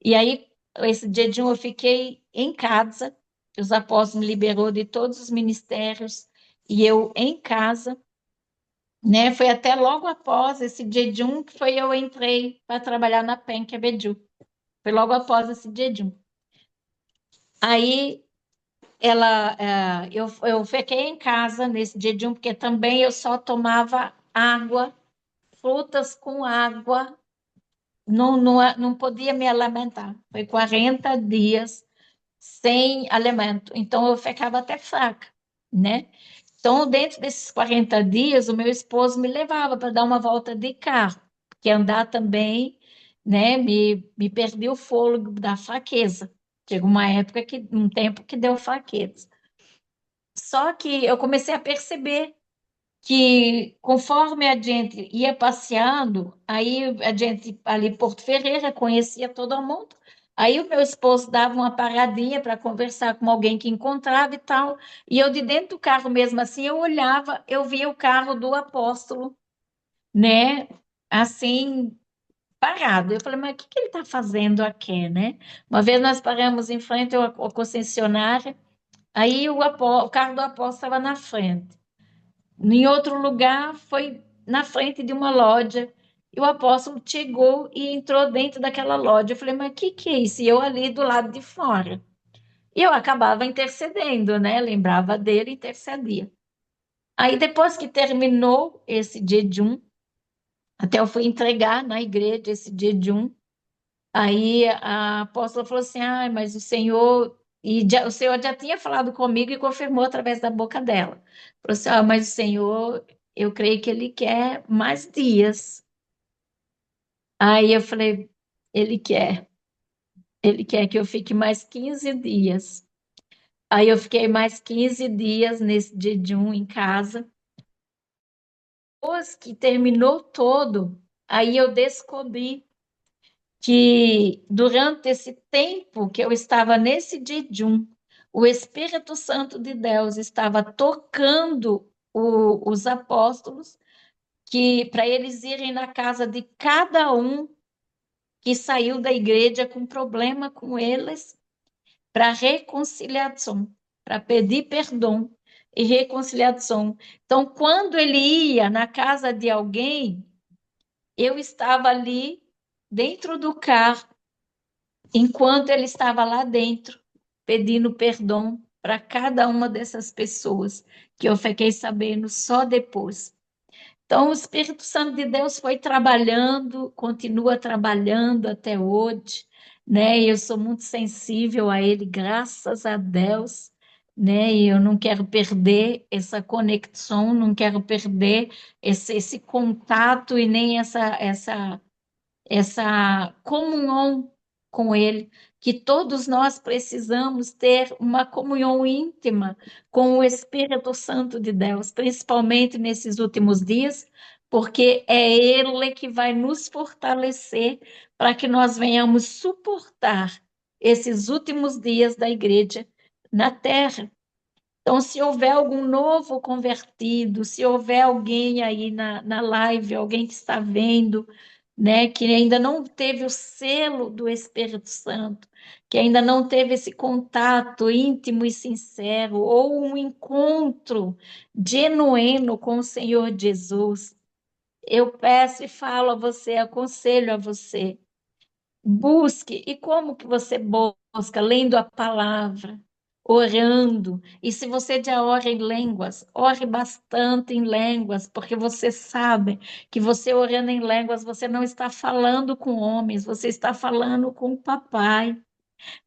E aí, esse jejum eu fiquei em casa. Os apóstolos me liberou de todos os ministérios. E eu em casa, né? Foi até logo após esse jejum que foi eu entrei para trabalhar na PEN, que é Beju. Foi logo após esse jejum. Aí eu fiquei em casa nesse jejum, porque também eu só tomava água, frutas com água, não podia me alimentar. Foi 40 dias sem alimento, então eu ficava até fraca, né? Então, dentro desses 40 dias, o meu esposo me levava para dar uma volta de carro, porque andar também, né, me perdi o fôlego da fraqueza. Chegou uma época que, um tempo que deu fraqueza. Só que eu comecei a perceber que conforme a gente ia passeando, aí a gente ali em Porto Ferreira conhecia todo mundo. Aí o meu esposo dava uma paradinha para conversar com alguém que encontrava e tal. E eu de dentro do carro mesmo assim, eu olhava, eu via o carro do apóstolo, né? Assim, parado. Eu falei, mas o que que ele está fazendo aqui, né? Uma vez nós paramos em frente ao concessionária, aí o carro do apóstolo estava na frente. Em outro lugar, foi na frente de uma loja. E o apóstolo chegou e entrou dentro daquela loja. Eu falei, mas o que é isso? E eu ali do lado de fora. E eu acabava intercedendo, né? Lembrava dele e intercedia. Aí, depois que terminou esse jejum, até eu fui entregar na igreja esse jejum, aí a apóstola falou assim: ah, mas o Senhor. O Senhor já tinha falado comigo e confirmou através da boca dela. Falou assim: ah, mas o Senhor, eu creio que Ele quer mais dias. Aí eu falei: Ele quer. Ele quer que eu fique mais 15 dias. Aí eu fiquei mais 15 dias nesse jejum em casa. Depois que terminou todo, aí eu descobri que durante esse tempo que eu estava nesse jejum, o Espírito Santo de Deus estava tocando os apóstolos que para eles irem na casa de cada um que saiu da igreja com problema com eles para reconciliação, para pedir perdão e reconciliação. Então, quando ele ia na casa de alguém, eu estava ali dentro do carro enquanto ele estava lá dentro, pedindo perdão para cada uma dessas pessoas, que eu fiquei sabendo só depois. Então, o Espírito Santo de Deus foi trabalhando, continua trabalhando até hoje, né? E eu sou muito sensível a Ele, graças a Deus, né? E eu não quero perder essa conexão, não quero perder esse contato e nem essa comunhão com Ele, que todos nós precisamos ter uma comunhão íntima com o Espírito Santo de Deus, principalmente nesses últimos dias, porque é Ele que vai nos fortalecer para que nós venhamos suportar esses últimos dias da igreja na terra. Então, se houver algum novo convertido, se houver alguém aí na live, alguém que está vendo, né, que ainda não teve o selo do Espírito Santo, que ainda não teve esse contato íntimo e sincero, ou um encontro genuíno com o Senhor Jesus, eu peço e falo a você, aconselho a você, busque. E como que você busca? Lendo a palavra, orando. E se você já ora em línguas, ore bastante em línguas, porque você sabe que você orando em línguas, você não está falando com homens, você está falando com o papai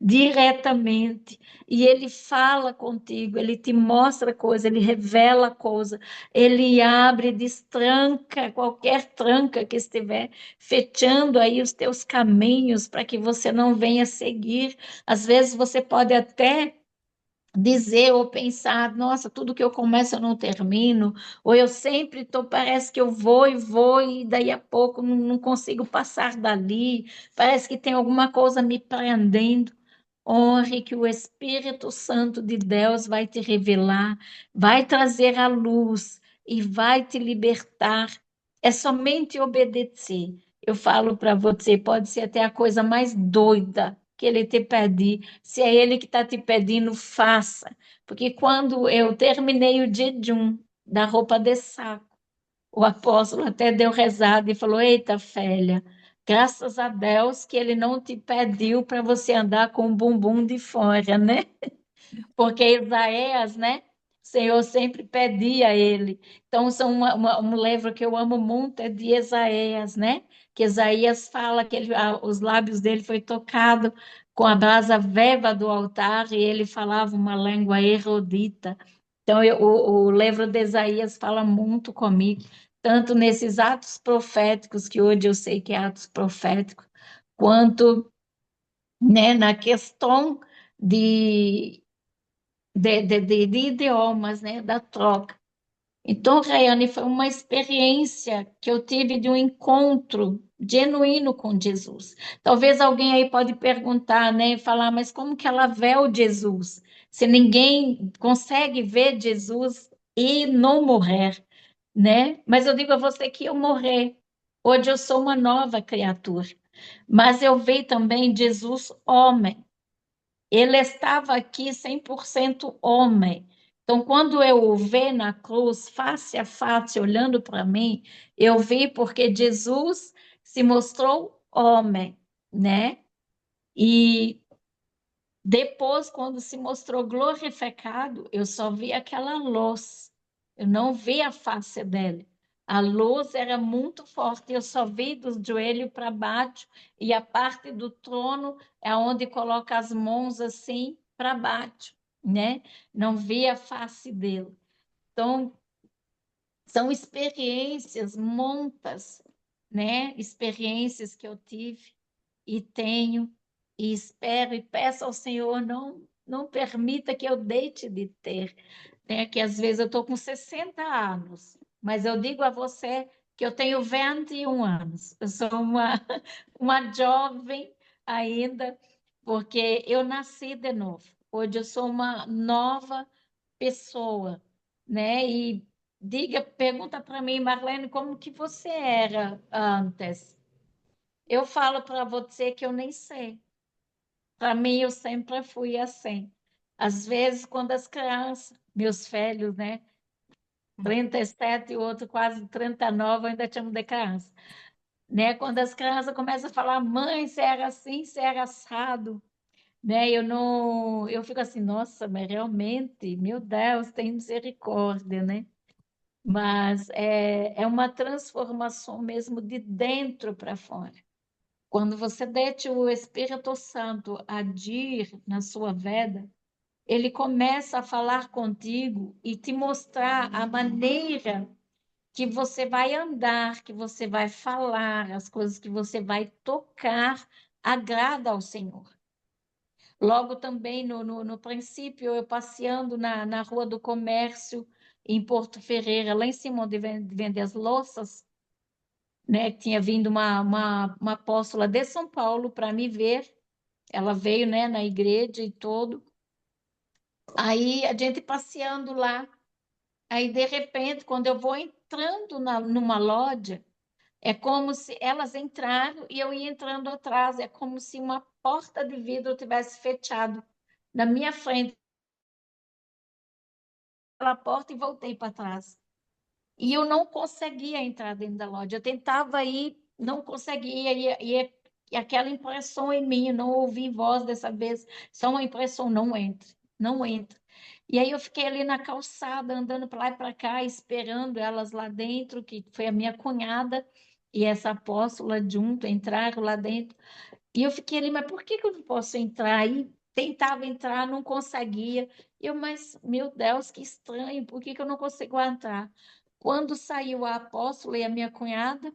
diretamente. E ele fala contigo, ele te mostra coisa, ele revela coisa, ele abre, destranca qualquer tranca que estiver fechando aí os teus caminhos para que você não venha seguir. Às vezes você pode até dizer ou pensar, nossa, tudo que eu começo eu não termino, ou eu sempre tô, parece que eu vou e daí a pouco não consigo passar dali, parece que tem alguma coisa me prendendo. Honre que o Espírito Santo de Deus vai te revelar, vai trazer a luz e vai te libertar. É somente obedecer. Eu falo para você, pode ser até a coisa mais doida que ele te pedir. Se é ele que está te pedindo, faça. Porque quando eu terminei o jejum da roupa de saco, o apóstolo até deu rezada e falou: Eita, filha, graças a Deus que ele não te pediu para você andar com o bumbum de fora, né? Porque Isaías, né? O Senhor sempre pedia a ele. Então, são um livro que eu amo muito, é de Isaías, né? Que Isaías fala que os lábios dele foi tocado com a brasa viva do altar e ele falava uma língua erudita. Então, o livro de Isaías fala muito comigo, tanto nesses atos proféticos, que hoje eu sei que é atos proféticos, quanto, né, na questão de de idiomas, né, da troca. Então, Rayane, foi uma experiência que eu tive de um encontro genuíno com Jesus. Talvez alguém aí pode perguntar, né, e falar, mas como que ela vê o Jesus? Se ninguém consegue ver Jesus e não morrer, né? Mas eu digo a você que eu morrer. Hoje eu sou uma nova criatura. Mas eu vi também Jesus homem. Ele estava aqui 100% homem. Então, quando eu o vi na cruz, face a face, olhando para mim, eu vi porque Jesus se mostrou homem, né? E depois, quando se mostrou glorificado, eu só vi aquela luz. Eu não vi a face dele. A luz era muito forte, eu só vi do joelho para baixo e a parte do trono é onde coloca as mãos assim para baixo, né? Não vi a face dele. Então, são experiências montas, né? Experiências que eu tive e tenho e espero e peço ao Senhor não permita que eu deixe de ter, né? Que às vezes eu estou com 60 anos, mas eu digo a você que eu tenho 21 anos. Eu sou uma jovem ainda, porque eu nasci de novo. Hoje eu sou uma nova pessoa, né? E pergunta para mim, Marlene, como que você era antes? Eu falo para você que eu nem sei. Para mim, eu sempre fui assim. Às vezes, quando as crianças, meus filhos, né? 37 e o outro quase 39, eu ainda chamo de criança. né? Quando as crianças começam a falar, mãe, você era assim, você era assado, né? Eu não, eu fico assim, nossa, mas realmente, meu Deus, tem misericórdia, né? Mas é uma transformação mesmo de dentro para fora. Quando você deixa o Espírito Santo agir na sua vida, ele começa a falar contigo e te mostrar a maneira que você vai andar, que você vai falar, as coisas que você vai tocar, agrada ao Senhor. Logo também no princípio, eu passeando na Rua do Comércio, em Porto Ferreira, lá em cima onde vende as louças, né? Tinha vindo uma apóstola de São Paulo para me ver. Ela veio, né, na igreja e todo. Aí a gente passeando lá. Aí, de repente, quando eu vou entrando numa loja, é como se elas entraram e eu ia entrando atrás. É como se uma porta de vidro tivesse fechado na minha frente, pela porta e voltei para trás. E eu não conseguia entrar dentro da loja. Eu tentava ir, não conseguia. E aquela impressão em mim, eu não ouvi voz dessa vez, só uma impressão, não entra, não entra. E aí eu fiquei ali na calçada, andando para lá e para cá, esperando elas lá dentro, que foi a minha cunhada e essa apóstola junto, entraram lá dentro. E eu fiquei ali, mas por que que eu não posso entrar? Aí tentava entrar, não conseguia. Mas, meu Deus, que estranho, por que que eu não consigo entrar? Quando saiu a apóstola e a minha cunhada,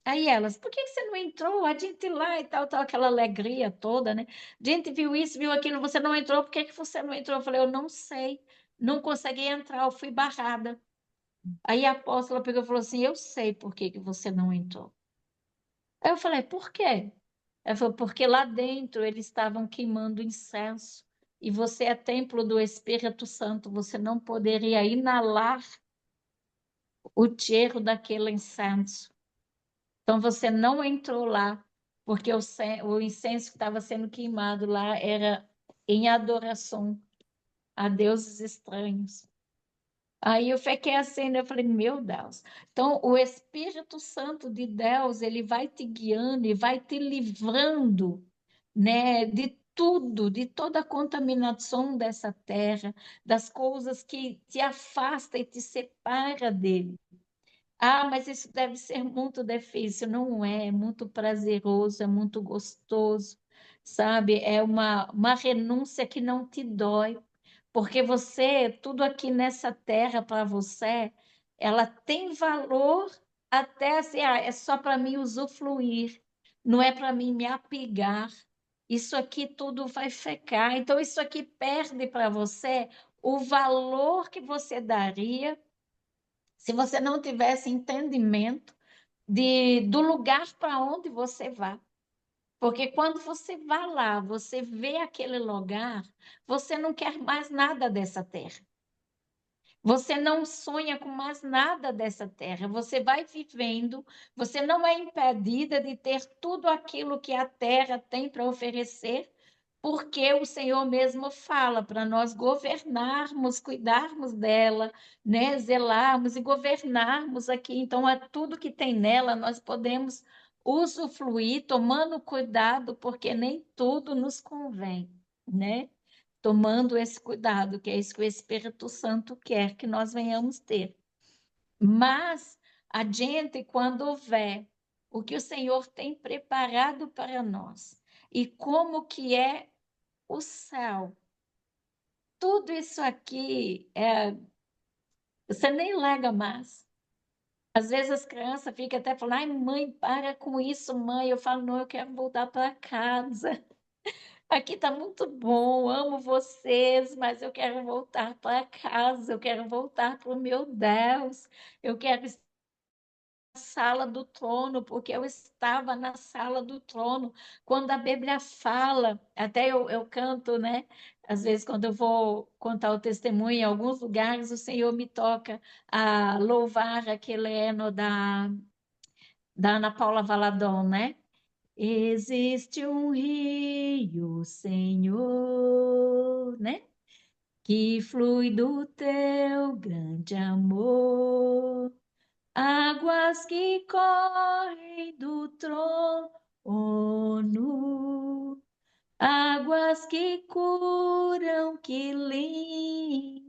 aí elas, por que que você não entrou? A gente lá e tal, tal, aquela alegria toda, né? A gente viu isso, viu aquilo, você não entrou, por que que você não entrou? Eu falei, eu não sei, não consegui entrar, eu fui barrada. Aí a apóstola pegou e falou assim, eu sei por que que você não entrou. Aí eu falei, por quê? Ela falou, porque lá dentro eles estavam queimando incenso e você é templo do Espírito Santo, você não poderia inalar o cheiro daquele incenso. Então você não entrou lá, porque o incenso que estava sendo queimado lá era em adoração a deuses estranhos. Aí eu fiquei assim, né? Eu falei, meu Deus. Então, o Espírito Santo de Deus, ele vai te guiando e vai te livrando, né, de tudo, de toda a contaminação dessa terra, das coisas que te afasta e te separa dele. Ah, mas isso deve ser muito difícil. Não é, é muito prazeroso, é muito gostoso, sabe? É uma renúncia que não te dói, porque você, tudo aqui nessa terra para você, ela tem valor até assim, é só para mim usufruir, não é para mim me apegar. Isso aqui tudo vai ficar. Então, isso aqui perde para você o valor que você daria se você não tivesse entendimento do lugar para onde você vai. Porque quando você vai lá, você vê aquele lugar, você não quer mais nada dessa terra. Você não sonha com mais nada dessa terra. Você vai vivendo, você não é impedida de ter tudo aquilo que a terra tem para oferecer, porque o Senhor mesmo fala para nós governarmos, cuidarmos dela, né, zelarmos e governarmos aqui. Então, a tudo que tem nela, nós podemos usufruir, tomando cuidado, porque nem tudo nos convém, né? Tomando esse cuidado, que é isso que o Espírito Santo quer que nós venhamos ter. Mas a gente, quando vê o que o Senhor tem preparado para nós e como que é o céu, tudo isso aqui você nem lega mais. Às vezes as crianças ficam até falando, ai mãe, para com isso, mãe. Eu falo, não, eu quero voltar para casa. Aqui está muito bom, amo vocês, mas eu quero voltar para casa, eu quero voltar para o meu Deus, eu quero estar na sala do trono, porque eu estava na sala do trono. Quando a Bíblia fala, até eu canto, né? Às vezes, quando eu vou contar o testemunho em alguns lugares, o Senhor me toca a louvar aquele hino da Ana Paula Valadão, né? Existe um rio, Senhor, né? Que flui do teu grande amor. águas que correm do trono, águas que curam, que limpam,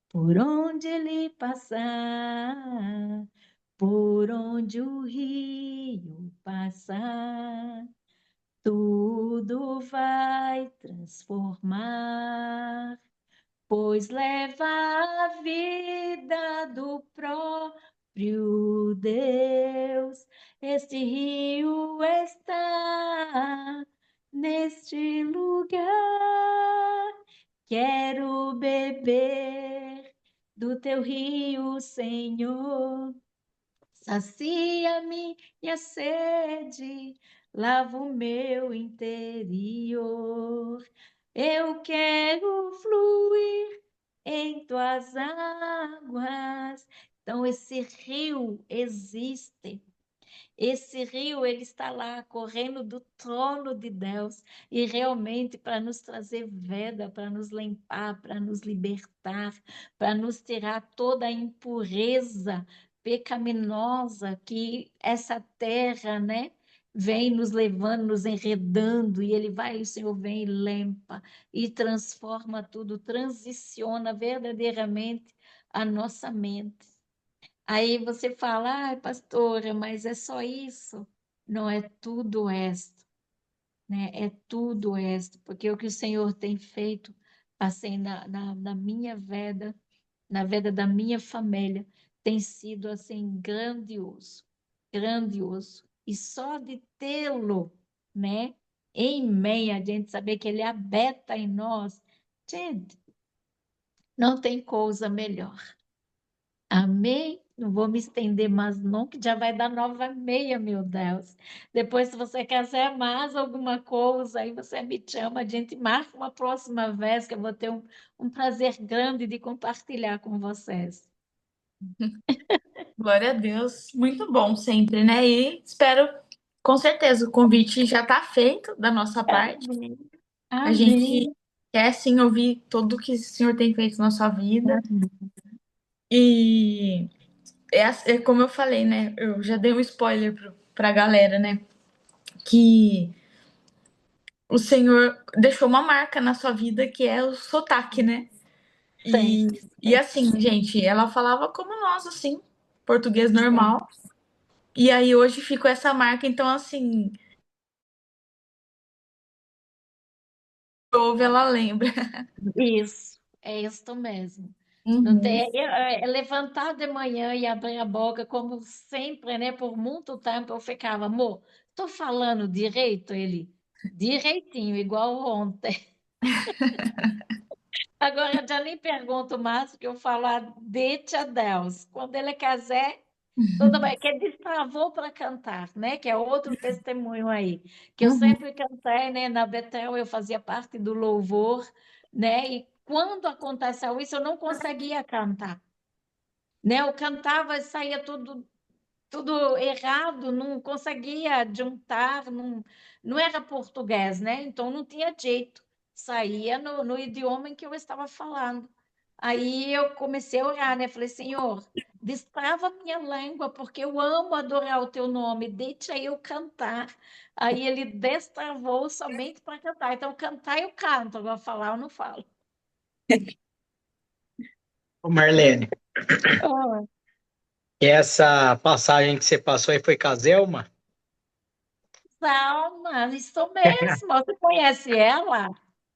por onde ele passar, por onde o rio passar, tudo vai transformar, pois leva a vida do próprio Deus. Este rio está neste lugar. Quero beber do teu rio, Senhor. Sacia minha sede, lava o meu interior. Eu quero fluir em tuas águas. Então, esse rio existe. Esse rio, ele está lá correndo do trono de Deus e realmente para nos trazer vida, para nos limpar, para nos libertar, para nos tirar toda a impureza pecaminosa que essa terra, né, vem nos levando, nos enredando e ele vai, o Senhor vem e limpa e transforma tudo, transiciona verdadeiramente a nossa mente. Aí você fala, ai, pastora, mas é só isso? Não é tudo isto, né? É tudo isto, porque o que o Senhor tem feito, assim, na minha vida, na vida da minha família, tem sido, assim, grandioso, grandioso. E só de tê-lo, né, em meio, a gente saber que ele habita em nós, gente, não tem coisa melhor. Amém? Não vou me estender mais não, que já vai dar 9h30, meu Deus. Depois, se você quiser mais alguma coisa, aí você me chama, a gente marca uma próxima vez, que eu vou ter um prazer grande de compartilhar com vocês. Glória a Deus. Muito bom sempre, né? E espero, com certeza, o convite já está feito da nossa parte. Amém. A gente Amém. quer sim ouvir tudo que o Senhor tem feito na sua vida. Amém. E é como eu falei, né? Eu já dei um spoiler para a galera, né? Que o Senhor deixou uma marca na sua vida que é o sotaque, né? Sim, E sim. assim, gente, ela falava como nós, assim, português Sim. normal. E aí hoje ficou essa marca, então assim, ouve, ela lembra. Isso, é isso mesmo. Não Uhum. tem, é levantar de manhã e abrir a boca, como sempre, né? Por muito tempo eu ficava, amor, estou falando direito? Ele, direitinho, igual ontem. Agora eu já nem pergunto mais, porque eu falo, dete a Deus. Quando ele quiser, tudo bem. Que destravou para cantar, né? Que é outro testemunho aí. Que eu Uhum. sempre cantei, né? Na Betel eu fazia parte do louvor, né? E quando aconteceu isso, eu não conseguia cantar, né? Eu cantava e saía tudo errado, não conseguia juntar, não era português, né? Então não tinha jeito, saía no idioma em que eu estava falando. Aí eu comecei a orar, né? Falei, Senhor, destrava a minha língua, porque eu amo adorar o teu nome, deixa eu cantar. Aí ele destravou somente para cantar. Então, cantar eu canto, agora falar eu não falo. Ô Marlene, Oh, essa passagem que você passou aí foi com a Zelma? Salma, isso mesmo. Você conhece ela?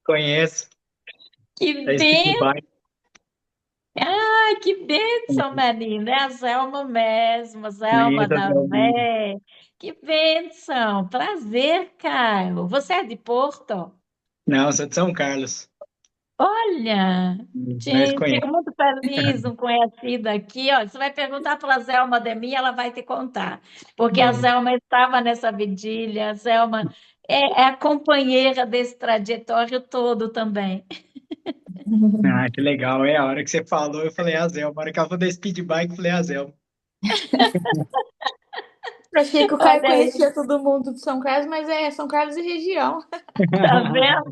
Conheço, Que da bem. Speedbike. Ai, que bênção, menina. É a Zelma mesmo, a Zelma Conheço a da Zelminha. Vé. Que bênção. Prazer, Caio. Você é de Porto? Não, sou de São Carlos. Olha, Nós gente, fico conhecemos. muito feliz, um conhecido aqui. Ó, você vai perguntar para a Zelma de mim, ela vai te contar. Porque a Bom. Zelma estava nessa vigília, a Zelma é a companheira desse trajetório todo também. Ah, que legal. É, a hora que você falou, eu falei a Zelma. A hora que ela falou da Speedbike, eu falei a Zelma. Eu achei que o Caio Olha aí, conhecia todo mundo de São Carlos, mas é São Carlos e região. tá vendo?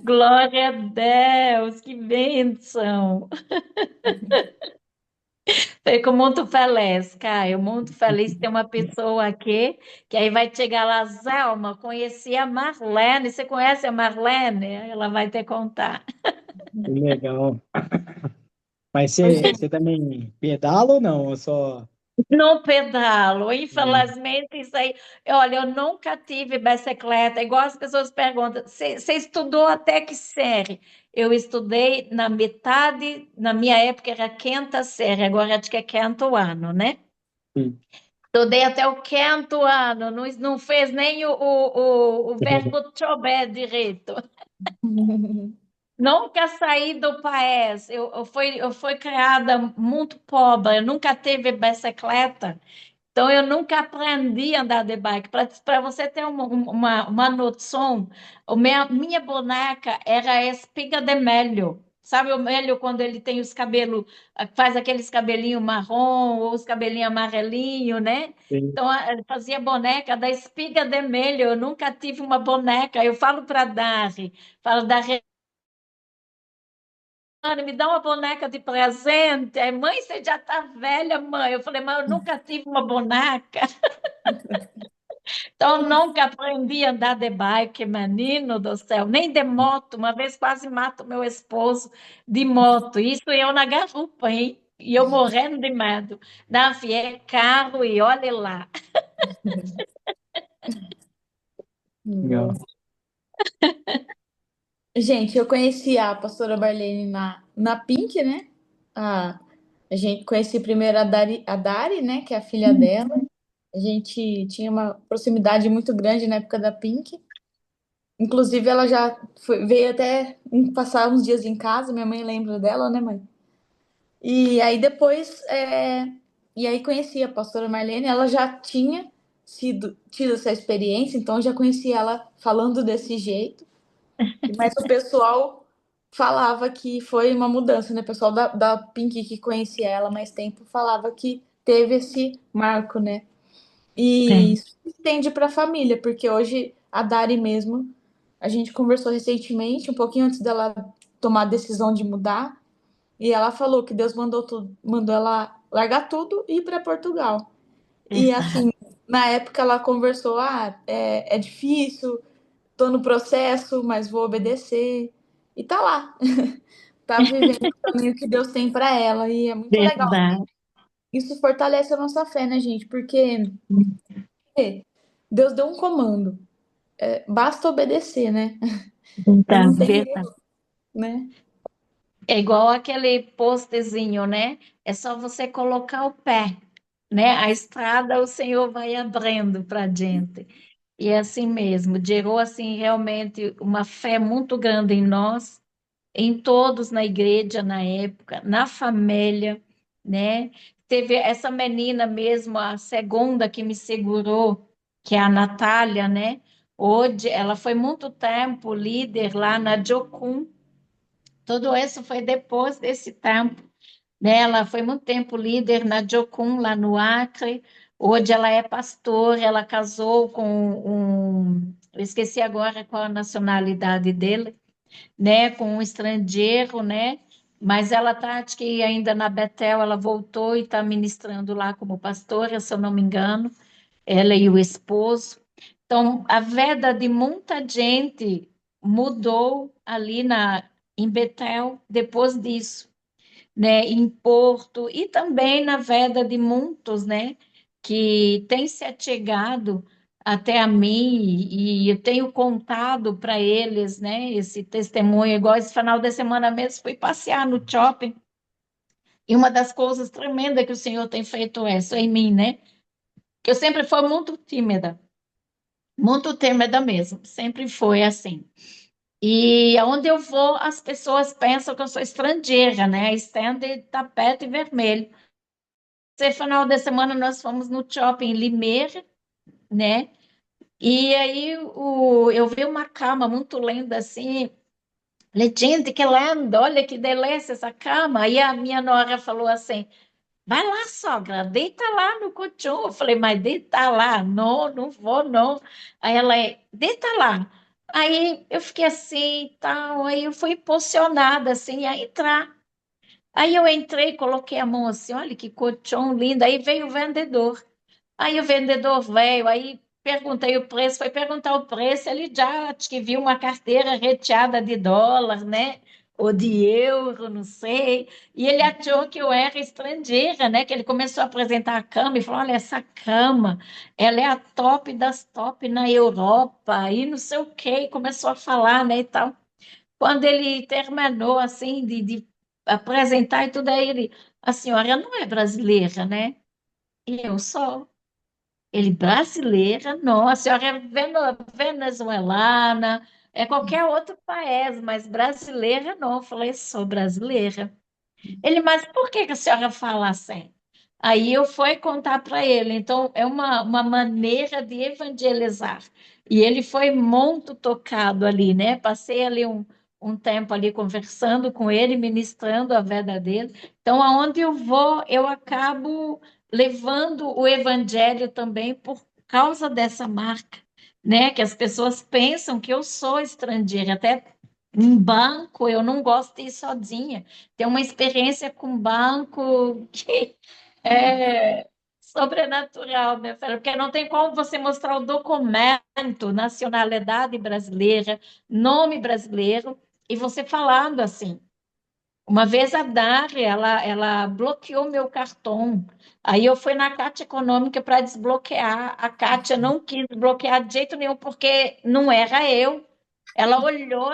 Glória a Deus, que bênção! Fico muito feliz, Caio, muito feliz de ter uma pessoa aqui que aí vai chegar lá, Zelma, conheci a Marlene, você conhece a Marlene? Ela vai te contar. Que legal. Mas Ô, você também pedala ou não? Ou só. No pedalo, É, infelizmente, isso aí. Olha, eu nunca tive bicicleta, igual as pessoas perguntam, você estudou até que série? Eu estudei na metade, na minha época era quinta série, agora acho que é quinto ano, né? sim. Estudei até o quinto ano, não fez nem o verbo chover direito. Nunca saí do país. Eu fui criada muito pobre, eu nunca tive bicicleta. Então, eu nunca aprendi a andar de bike. Para você ter uma noção, minha boneca era a espiga de melho. Sabe o melho quando ele tem os cabelos, faz aqueles cabelinhos marrom ou os cabelinhos amarelinhos, né? Sim. Então, eu fazia boneca da espiga de melho. Eu nunca tive uma boneca. Eu falo para Dari, falo, Dari, me dá uma boneca de presente. Aí, mãe, você já tá velha, mãe. Eu falei, mas eu nunca tive uma boneca. Então, nunca aprendi a andar de bike, menino do céu, nem de moto. Uma vez quase mato meu esposo de moto. Isso eu na garupa, hein? E eu morrendo de medo. Na é carro e olhe lá. Legal. Gente, eu conheci a pastora Marlene na Pink, né? A, a gente conheci primeiro a Dari, né? Que é a filha dela. A gente tinha uma proximidade muito grande na época da Pink. Inclusive, ela já veio até passar uns dias em casa. Minha mãe lembra dela, né, mãe? E aí depois, e aí conheci a pastora Marlene. Ela já tinha tido essa experiência, então eu já conheci ela falando desse jeito. Mas o pessoal falava que foi uma mudança, né? O pessoal da Pink que conhecia ela há mais tempo falava que teve esse marco, né? E Sim. isso se estende para a família, porque hoje a Dari mesmo, a gente conversou recentemente, um pouquinho antes dela tomar a decisão de mudar, e ela falou que Deus mandou tudo, mandou ela largar tudo e ir para Portugal. E Verdade. assim, na época ela conversou, é difícil, tô no processo, mas vou obedecer. E tá lá, tá vivendo o caminho que Deus tem para ela, e é muito legal. Verdade. Isso fortalece a nossa fé, né, gente? Porque Deus deu um comando. Basta obedecer, né? E não Verdade. tem Verdade. erro, né? É igual aquele postzinho, né? É só você colocar o pé, né? A estrada o Senhor vai abrindo para a gente. E é assim mesmo, gerou assim realmente uma fé muito grande em nós, em todos na igreja na época, na família, né? Teve essa menina mesmo, a segunda que me segurou, que é a Natália, né? Hoje ela foi muito tempo líder lá na Jocum. Tudo isso foi depois desse tempo, né? Ela foi muito tempo líder na Jocum, lá no Acre. Hoje ela é pastora, ela casou com eu esqueci agora qual a nacionalidade dele, né? Com um estrangeiro, né? Mas ela está, acho que ainda na Betel, ela voltou e está ministrando lá como pastora, se eu não me engano, ela e o esposo. Então, a vida de muita gente mudou ali em Betel depois disso, né, em Porto e também na vida de muitos, né, que têm se achegado até a mim e eu tenho contado para eles, né, esse testemunho, igual esse final de semana mesmo fui passear no shopping e uma das coisas tremendas que o Senhor tem feito é isso em mim, né, que eu sempre fui muito tímida mesmo, sempre foi assim. E aonde eu vou, as pessoas pensam que eu sou estrangeira, né? Estende tapete vermelho. Esse final de semana nós fomos no shopping Limeira, né? E aí eu vi uma cama muito linda assim. Falei, gente, que linda, olha que delícia essa cama. Aí a minha nora falou assim: vai lá, sogra, deita lá no colchão. Eu falei, mas deita lá? Não, não vou, não. Aí ela, deita lá. Aí eu fiquei assim e tal. Aí eu fui impulsionada assim a entrar. Aí eu entrei, coloquei a mão assim, olha que colchão lindo. Aí veio o vendedor. Aí o vendedor veio, aí perguntei o preço, foi perguntar o preço, ele já acho que viu uma carteira recheada de dólar, né? Ou de euro, não sei. E ele achou que eu era estrangeira, né? Que ele começou a apresentar a cama e falou: olha, essa cama, ela é a top das top na Europa, e não sei o quê. E começou a falar, né? E tal. Quando ele terminou, assim, de apresentar e tudo, aí ele, a senhora não é brasileira, né? E eu sou. Ele, brasileira? Não, a senhora é venezuelana, é qualquer outro país, mas brasileira não. Eu falei, sou brasileira. Ele, mas por que que a senhora fala assim? Aí eu fui contar para ele. Então, é uma maneira de evangelizar. E ele foi muito tocado ali, né? Passei ali um tempo ali conversando com ele, ministrando a vida dele. Então, aonde eu vou, eu acabo levando o evangelho também por causa dessa marca, né? Que as pessoas pensam que eu sou estrangeira. Até em banco, eu não gosto de ir sozinha. Tem uma experiência com banco que é sobrenatural, minha filha, porque não tem como você mostrar o documento, nacionalidade brasileira, nome brasileiro, e você falando assim. Uma vez a Dari, ela bloqueou meu cartão. Aí eu fui na Caixa Econômica para desbloquear. A Caixa não quis bloquear de jeito nenhum, porque não era eu. Ela olhou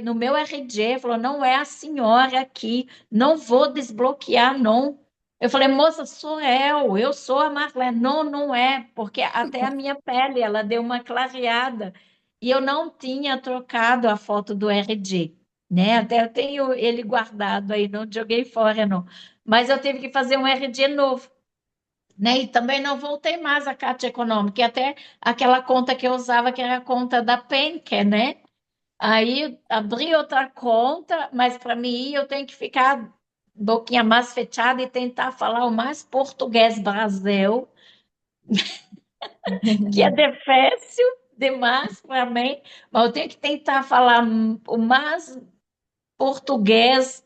no meu RG e falou: não é a senhora aqui, não vou desbloquear, não. Eu falei, moça, sou eu sou a Marlene. Não, não é, porque até a minha pele, ela deu uma clareada. E eu não tinha trocado a foto do RG, né? Até eu tenho ele guardado aí, não joguei fora, não. Mas eu tive que fazer um RG novo, né? E também não voltei mais à Caixa Econômica, e até aquela conta que eu usava, que era a conta da Penker, né? Aí abri outra conta, mas para mim ir eu tenho que ficar boquinha mais fechada e tentar falar o mais português Brasil, que é difícil demais para mim, mas eu tenho que tentar falar o mais português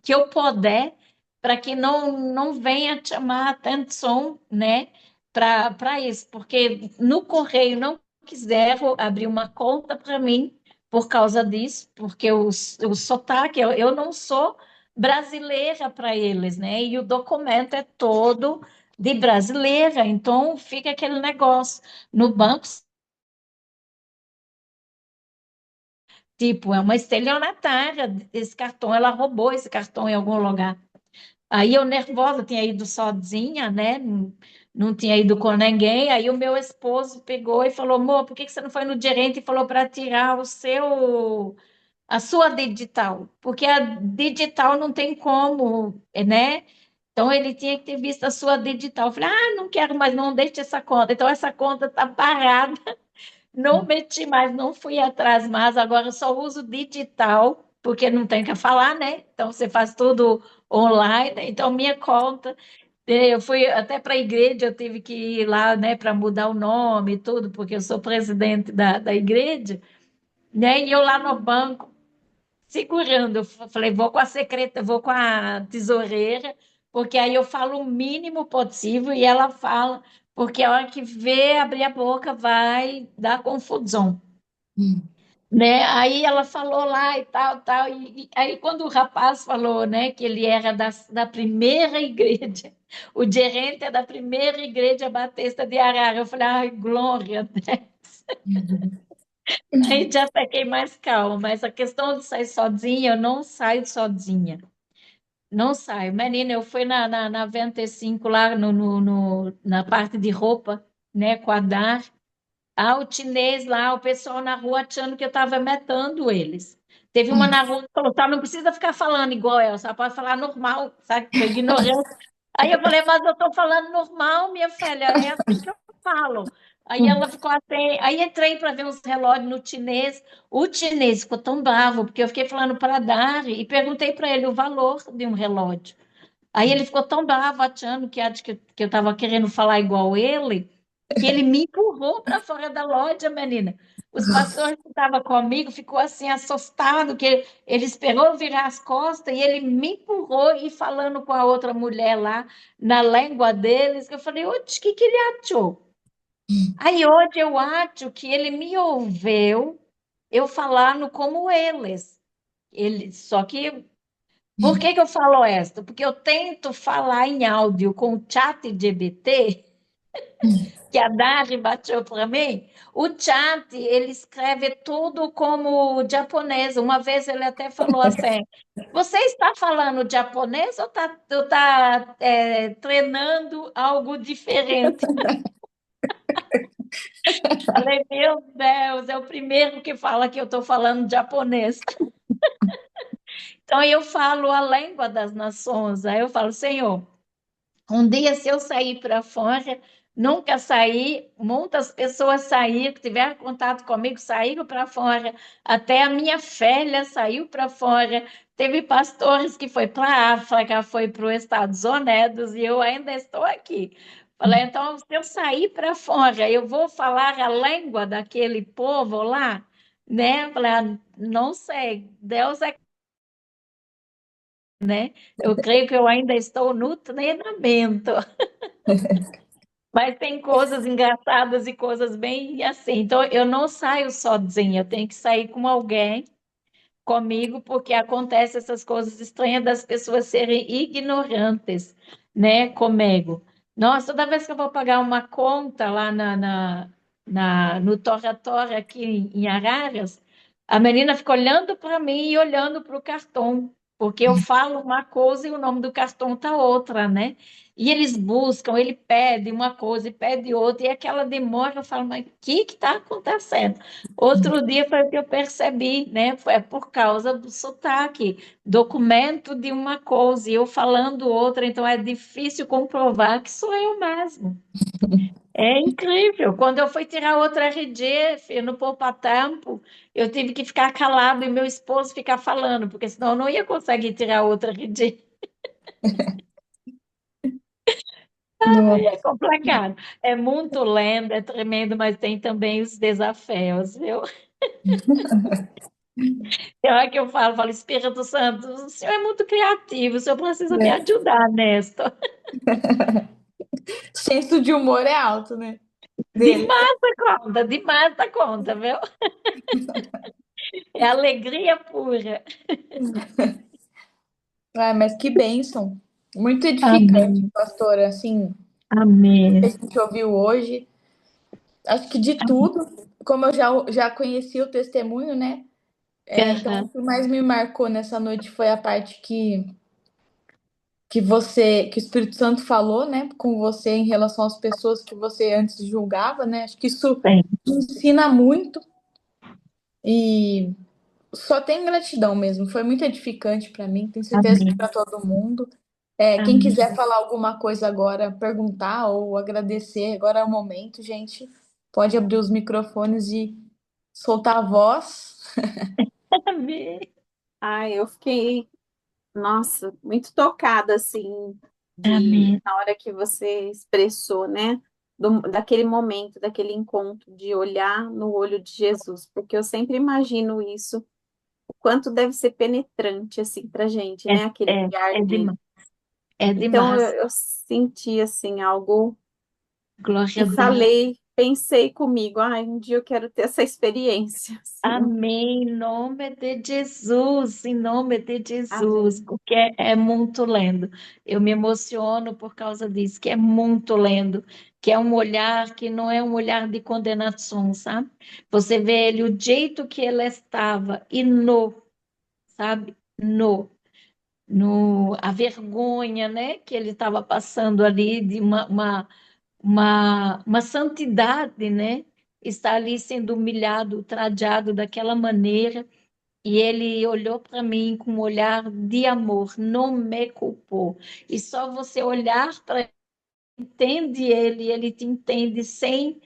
que eu puder, para que não venha chamar atenção, né, para isso, porque no correio não quiseram abrir uma conta para mim por causa disso, porque o sotaque, eu não sou brasileira para eles, né, e o documento é todo de brasileira, então fica aquele negócio. No banco, tipo, é uma estelionatária, esse cartão, ela roubou esse cartão em algum lugar. Aí eu nervosa, tinha ido sozinha, né? Não tinha ido com ninguém. Aí o meu esposo pegou e falou: amor, por que que você não foi no gerente e falou para tirar a sua digital? Porque a digital não tem como, né? Então ele tinha que ter visto a sua digital. Eu falei: ah, não quero mais, não, deixe essa conta. Então essa conta está parada, não meti mais, não fui atrás mais, agora eu só uso digital, porque não tem que falar, né? Então você faz tudo online, então minha conta. Eu fui até para a igreja, eu tive que ir lá, né, para mudar o nome e tudo, porque eu sou presidente da igreja, né? E eu lá no banco, segurando, eu falei, vou com a secreta, vou com a tesoureira, porque aí eu falo o mínimo possível e ela fala, porque a hora que vê abrir a boca vai dar confusão, né? Aí ela falou lá e tal, tal. E aí quando o rapaz falou, né, que ele era da primeira igreja, o gerente é da primeira igreja batista de Arara, eu falei, ai, glória a Deus. Aí já fiquei mais calma, mas a questão de sair sozinha, eu não saio sozinha. Não saio. Menina, eu fui na 95 lá na parte de roupa, né, com a Dar. Ah, o chinês lá, o pessoal na rua achando que eu estava metendo eles. Teve uma na rua que falou, tá, não precisa ficar falando igual ela, só pode falar normal, sabe? Que eu ignorei. Aí eu falei, mas eu estou falando normal, minha filha, é assim que eu falo. Aí ela ficou assim, aí entrei para ver uns relógios no chinês. O chinês ficou tão bravo, porque eu fiquei falando para Dari e perguntei para ele o valor de um relógio. Aí ele ficou tão bravo, achando que eu estava querendo falar igual ele. que ele me empurrou para fora da loja, menina. Os pastores que estavam comigo ficou assim assustado, que ele esperou eu virar as costas e ele me empurrou e falando com a outra mulher lá na língua deles, que eu falei, o que ele achou? Aí hoje eu acho que ele me ouviu eu falando como eles. Só que por que que eu falo isso? Porque eu tento falar em áudio com o chat GBT, que a Dari bateu para mim. O chat, ele escreve tudo como japonês. Uma vez ele até falou assim: você está falando japonês ou está treinando algo diferente? Falei, meu Deus, é o primeiro que fala que eu estou falando japonês. Então eu falo a língua das nações. Aí eu falo, Senhor. Um dia, se eu sair para fora, nunca saí, muitas pessoas saíram, que tiveram contato comigo, saíram para fora, até a minha filha saiu para fora. Teve pastores que foi para a África, foi para os Estados Unidos, e eu ainda estou aqui. Falei, então, se eu sair para fora, eu vou falar a língua daquele povo lá, né? Falei, não sei, Deus é, né? Eu creio que eu ainda estou no treinamento. Mas tem coisas engraçadas e coisas bem assim. Então, eu não saio sozinha, eu tenho que sair com alguém comigo, porque acontece essas coisas estranhas das pessoas serem ignorantes, né, comigo. Nossa, toda vez que eu vou pagar uma conta lá no Tora Tora aqui em Araras, a menina fica olhando para mim e olhando para o cartão, porque eu falo uma coisa e o nome do cartão tá outra, né? E eles buscam, ele pede uma coisa e pede outra, e aquela demora, eu falo, mas o que está acontecendo? Outro dia foi o que eu percebi, né? Foi por causa do sotaque, documento de uma coisa e eu falando outra, então é difícil comprovar que sou eu mesmo. É incrível. Quando eu fui tirar outra RG, filho, no poupa-tempo, eu tive que ficar calado e meu esposo ficar falando, porque senão eu não ia conseguir tirar outra RG. É Nossa. complicado. É muito lento, é tremendo, mas tem também os desafios, viu? Tem hora que eu falo, Espírito Santo, o senhor é muito criativo, o senhor precisa me É. ajudar nesta. Senso de humor é alto, né? Dele. Demais da conta, viu? É alegria pura. Ah, mas que bênção. Muito edificante, Amém, pastora. Assim, que a amém, gente ouviu hoje. Acho que de tudo, como eu já conheci o testemunho, né? Então, o aham, que mais me marcou nessa noite foi a parte que o Espírito Santo falou, né, com você em relação às pessoas que você antes julgava, né? Acho que isso sim, ensina muito e só tem gratidão mesmo. Foi muito edificante para mim, tenho certeza que para amém, todo mundo. Quem amém. quiser falar alguma coisa agora, perguntar ou agradecer, agora é o momento, gente. Pode abrir os microfones e soltar a voz. Amém, Ai, eu fiquei, nossa, muito tocada, assim, amém, na hora que você expressou, né, daquele momento, daquele encontro, de olhar no olho de Jesus, porque eu sempre imagino isso, o quanto deve ser penetrante, assim, pra gente, é, né, aquele é, olhar é dele. demais, é Então, demais. eu senti, assim, algo Glória e a Deus. falei, pensei comigo, ai, um dia eu quero ter essa experiência, assim. Amém, em nome de Jesus, em nome de Jesus, Amém. porque é muito lindo. Eu me emociono por causa disso, que é muito lindo, que é um olhar que não é um olhar de condenação, sabe? Você vê ele, o jeito que ele estava, e sabe? A vergonha, né, que ele estava passando ali de uma santidade, né? Está ali sendo humilhado, trajado daquela maneira, e ele olhou para mim com um olhar de amor, não me culpou. E só você olhar para ele, entende ele, ele te entende sem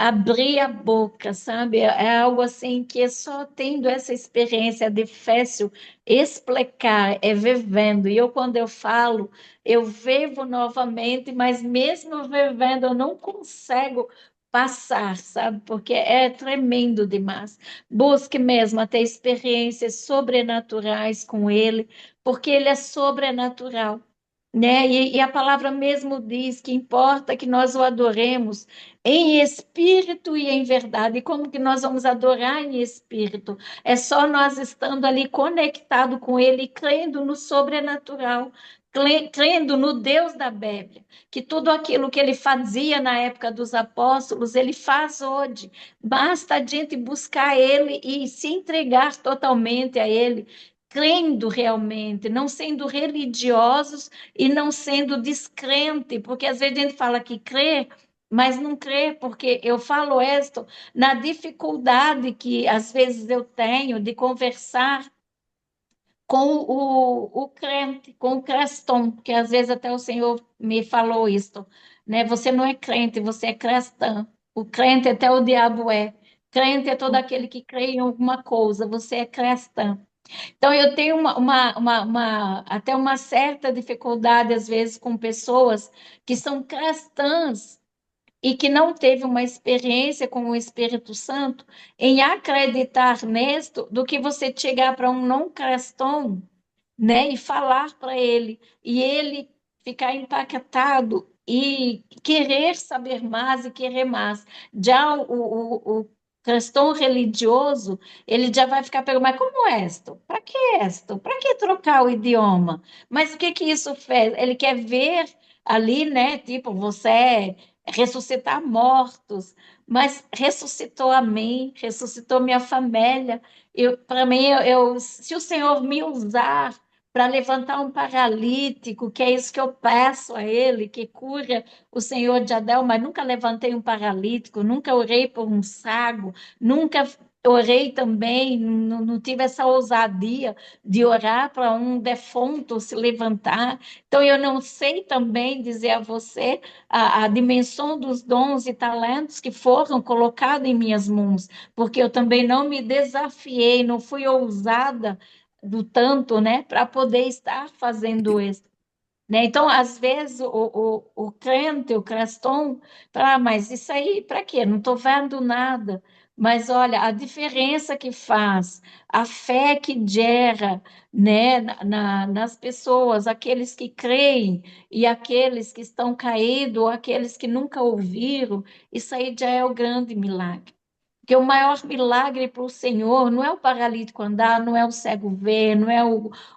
abrir a boca, sabe? É algo assim que é só tendo essa experiência de difícil explicar, é vivendo. E eu, quando eu falo, eu vivo novamente, mas mesmo vivendo, eu não consigo passar, sabe? Porque é tremendo demais. Busque mesmo até experiências sobrenaturais com ele, porque ele é sobrenatural. Né? E a palavra mesmo diz que importa que nós o adoremos em espírito e em verdade. E como que nós vamos adorar em espírito? É só nós estando ali conectado com Ele, crendo no sobrenatural, crendo no Deus da Bíblia, que tudo aquilo que Ele fazia na época dos apóstolos, Ele faz hoje. Basta a gente buscar Ele e se entregar totalmente a Ele. Crendo realmente, não sendo religiosos e não sendo descrente, porque às vezes a gente fala que crê, mas não crê, porque eu falo isto na dificuldade que às vezes eu tenho de conversar com o crente, com o cristão, que às vezes até o Senhor me falou isto, né? Você não é crente, você é cristã. O crente até o diabo é. Crente é todo aquele que crê em alguma coisa, você é cristã. Então, eu tenho até uma certa dificuldade, às vezes, com pessoas que são cristãs e que não teve uma experiência com o Espírito Santo, em acreditar nisto, do que você chegar para um não cristão, né, e falar para ele, e ele ficar impactado e querer saber mais e querer mais. Já o cristão religioso, ele já vai ficar perguntando, mas como é isto? Para que isto? Para que trocar o idioma? Mas o que que isso fez? Ele quer ver ali, né, tipo, você ressuscitar mortos, mas ressuscitou a mim, ressuscitou minha família. Para mim, se o Senhor me usar para levantar um paralítico, que é isso que eu peço a Ele, que cura o Senhor de Adel, mas nunca levantei um paralítico, nunca orei por um cego, nunca orei também, não tive essa ousadia de orar para um defunto se levantar. Então, eu não sei também dizer a você a dimensão dos dons e talentos que foram colocados em minhas mãos, porque eu também não me desafiei, não fui ousada do tanto, né, para poder estar fazendo isso. Né? Então, às vezes, o crente, o cristão, fala, mas isso aí, para quê? Não estou vendo nada. Mas olha, a diferença que faz, a fé que gera, né, nas pessoas, aqueles que creem e aqueles que estão caídos, ou aqueles que nunca ouviram, isso aí já é o grande milagre. Porque o maior milagre para o Senhor não é o paralítico andar, não é o cego ver, não é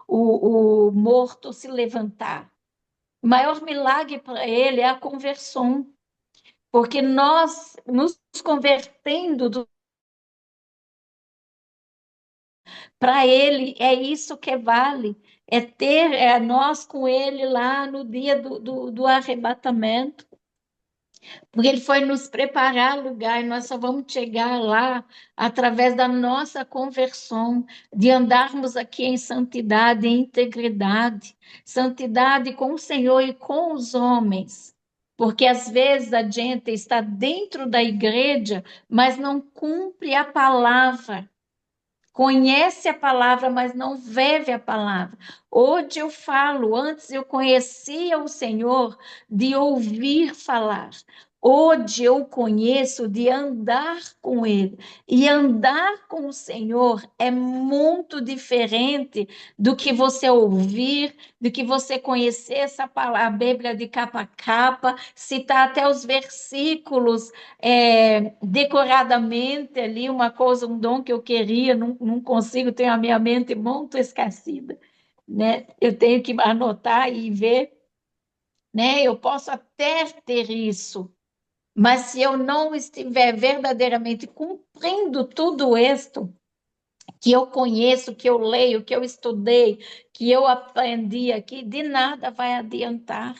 o morto se levantar. O maior milagre para ele é a conversão, porque nós nos convertendo para ele, é isso que vale, é ter nós com ele lá no dia do arrebatamento. Porque ele foi nos preparar lugar e nós só vamos chegar lá através da nossa conversão, de andarmos aqui em santidade, em integridade, santidade com o Senhor e com os homens. Porque às vezes a gente está dentro da igreja, mas não cumpre a palavra. Conhece a palavra, mas não vive a palavra. Hoje eu falo, antes eu conhecia o Senhor de ouvir falar. Hoje eu conheço de andar com Ele. E andar com o Senhor é muito diferente do que você ouvir, do que você conhecer essa palavra, a Bíblia de capa a capa, citar até os versículos decoradamente ali, uma coisa, um dom que eu queria, não consigo, tenho a minha mente muito esquecida, né? Eu tenho que anotar e ver, né? Eu posso até ter isso, mas se eu não estiver verdadeiramente cumprindo tudo isto que eu conheço, que eu leio, que eu estudei, que eu aprendi aqui, de nada vai adiantar.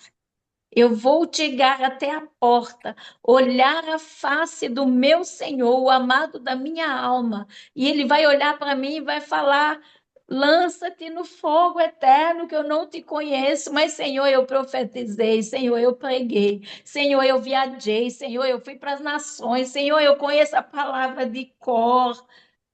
Eu vou chegar até a porta, olhar a face do meu Senhor, o amado da minha alma, e ele vai olhar para mim e vai falar: lança-te no fogo eterno que eu não te conheço, mas Senhor, eu profetizei, Senhor, eu preguei, Senhor, eu viajei, Senhor, eu fui para as nações, Senhor, eu conheço a palavra de cor.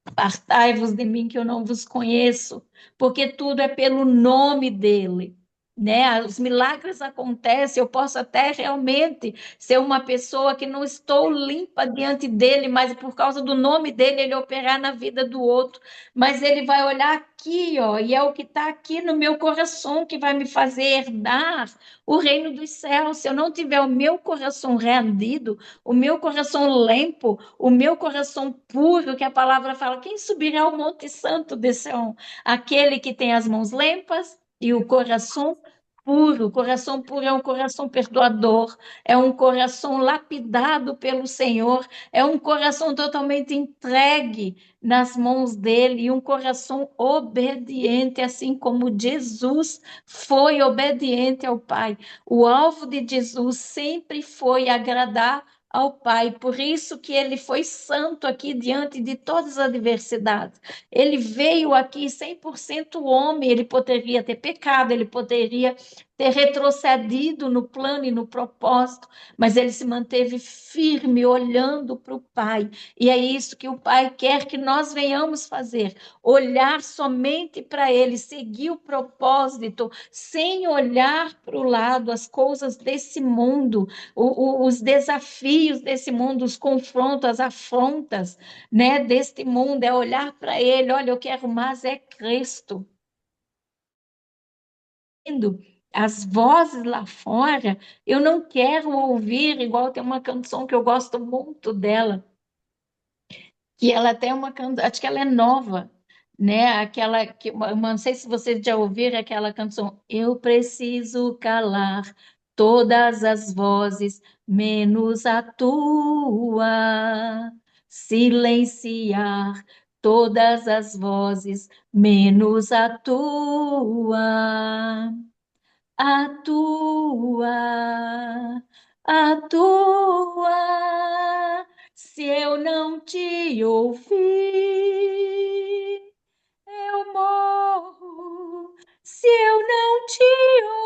Apartai-vos de mim que eu não vos conheço, porque tudo é pelo nome dele, né? Os milagres acontecem, eu posso até realmente ser uma pessoa que não estou limpa diante dele, mas por causa do nome dele, ele operar na vida do outro, mas ele vai olhar aqui, ó, e é o que está aqui no meu coração que vai me fazer herdar o reino dos céus. Se eu não tiver o meu coração rendido, o meu coração limpo, o meu coração puro, que a palavra fala, quem subirá ao Monte Santo descerão? Aquele que tem as mãos limpas e o coração puro. O coração puro é um coração perdoador, é um coração lapidado pelo Senhor, é um coração totalmente entregue nas mãos dele e um coração obediente, assim como Jesus foi obediente ao Pai. O alvo de Jesus sempre foi agradar ao Pai. Por isso que ele foi santo aqui diante de todas as adversidades. Ele veio aqui 100% homem, ele poderia ter pecado, ele poderia ter retrocedido no plano e no propósito, mas ele se manteve firme, olhando para o Pai. E é isso que o Pai quer que nós venhamos fazer: olhar somente para Ele, seguir o propósito, sem olhar para o lado, as coisas desse mundo, os desafios desse mundo, os confrontos, as afrontas, né, deste mundo, é olhar para ele, olha, eu quero mais é Cristo. As vozes lá fora, eu não quero ouvir, igual tem uma canção que eu gosto muito dela, que ela tem uma canção, acho que ela é nova, né? Aquela que, não sei se vocês já ouviram aquela canção, eu preciso calar todas as vozes, menos a tua, silenciar todas as vozes, menos a tua. Atua, atua, se eu não te ouvir, eu morro. Se eu não te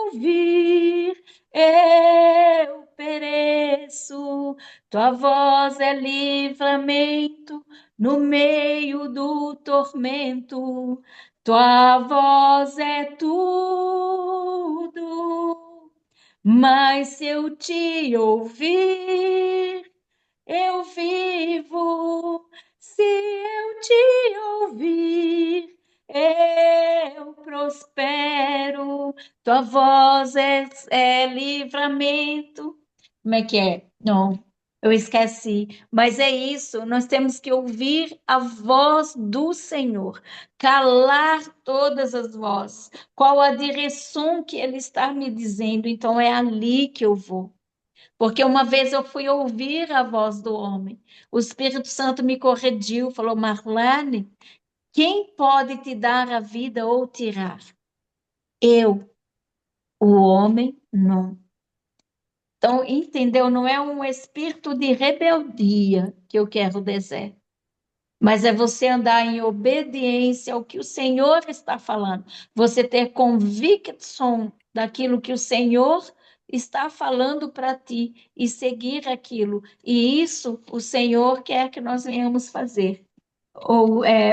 ouvir, eu pereço. Tua voz é livramento no meio do tormento. Tua voz é tudo. Mas se eu te ouvir, eu vivo. Se eu te ouvir, eu prospero. Tua voz é livramento. Como é que é? Não, eu esqueci. Mas é isso, nós temos que ouvir a voz do Senhor, calar todas as vozes. Qual a direção que Ele está me dizendo? Então é ali que eu vou. Porque uma vez eu fui ouvir a voz do homem. O Espírito Santo me corrigiu, falou: Marlane, quem pode te dar a vida ou tirar? Eu, o homem, não. Então, entendeu? Não é um espírito de rebeldia que eu quero deserto, mas é você andar em obediência ao que o Senhor está falando. Você ter convicção daquilo que o Senhor está falando para ti e seguir aquilo. E isso o Senhor quer que nós venhamos fazer.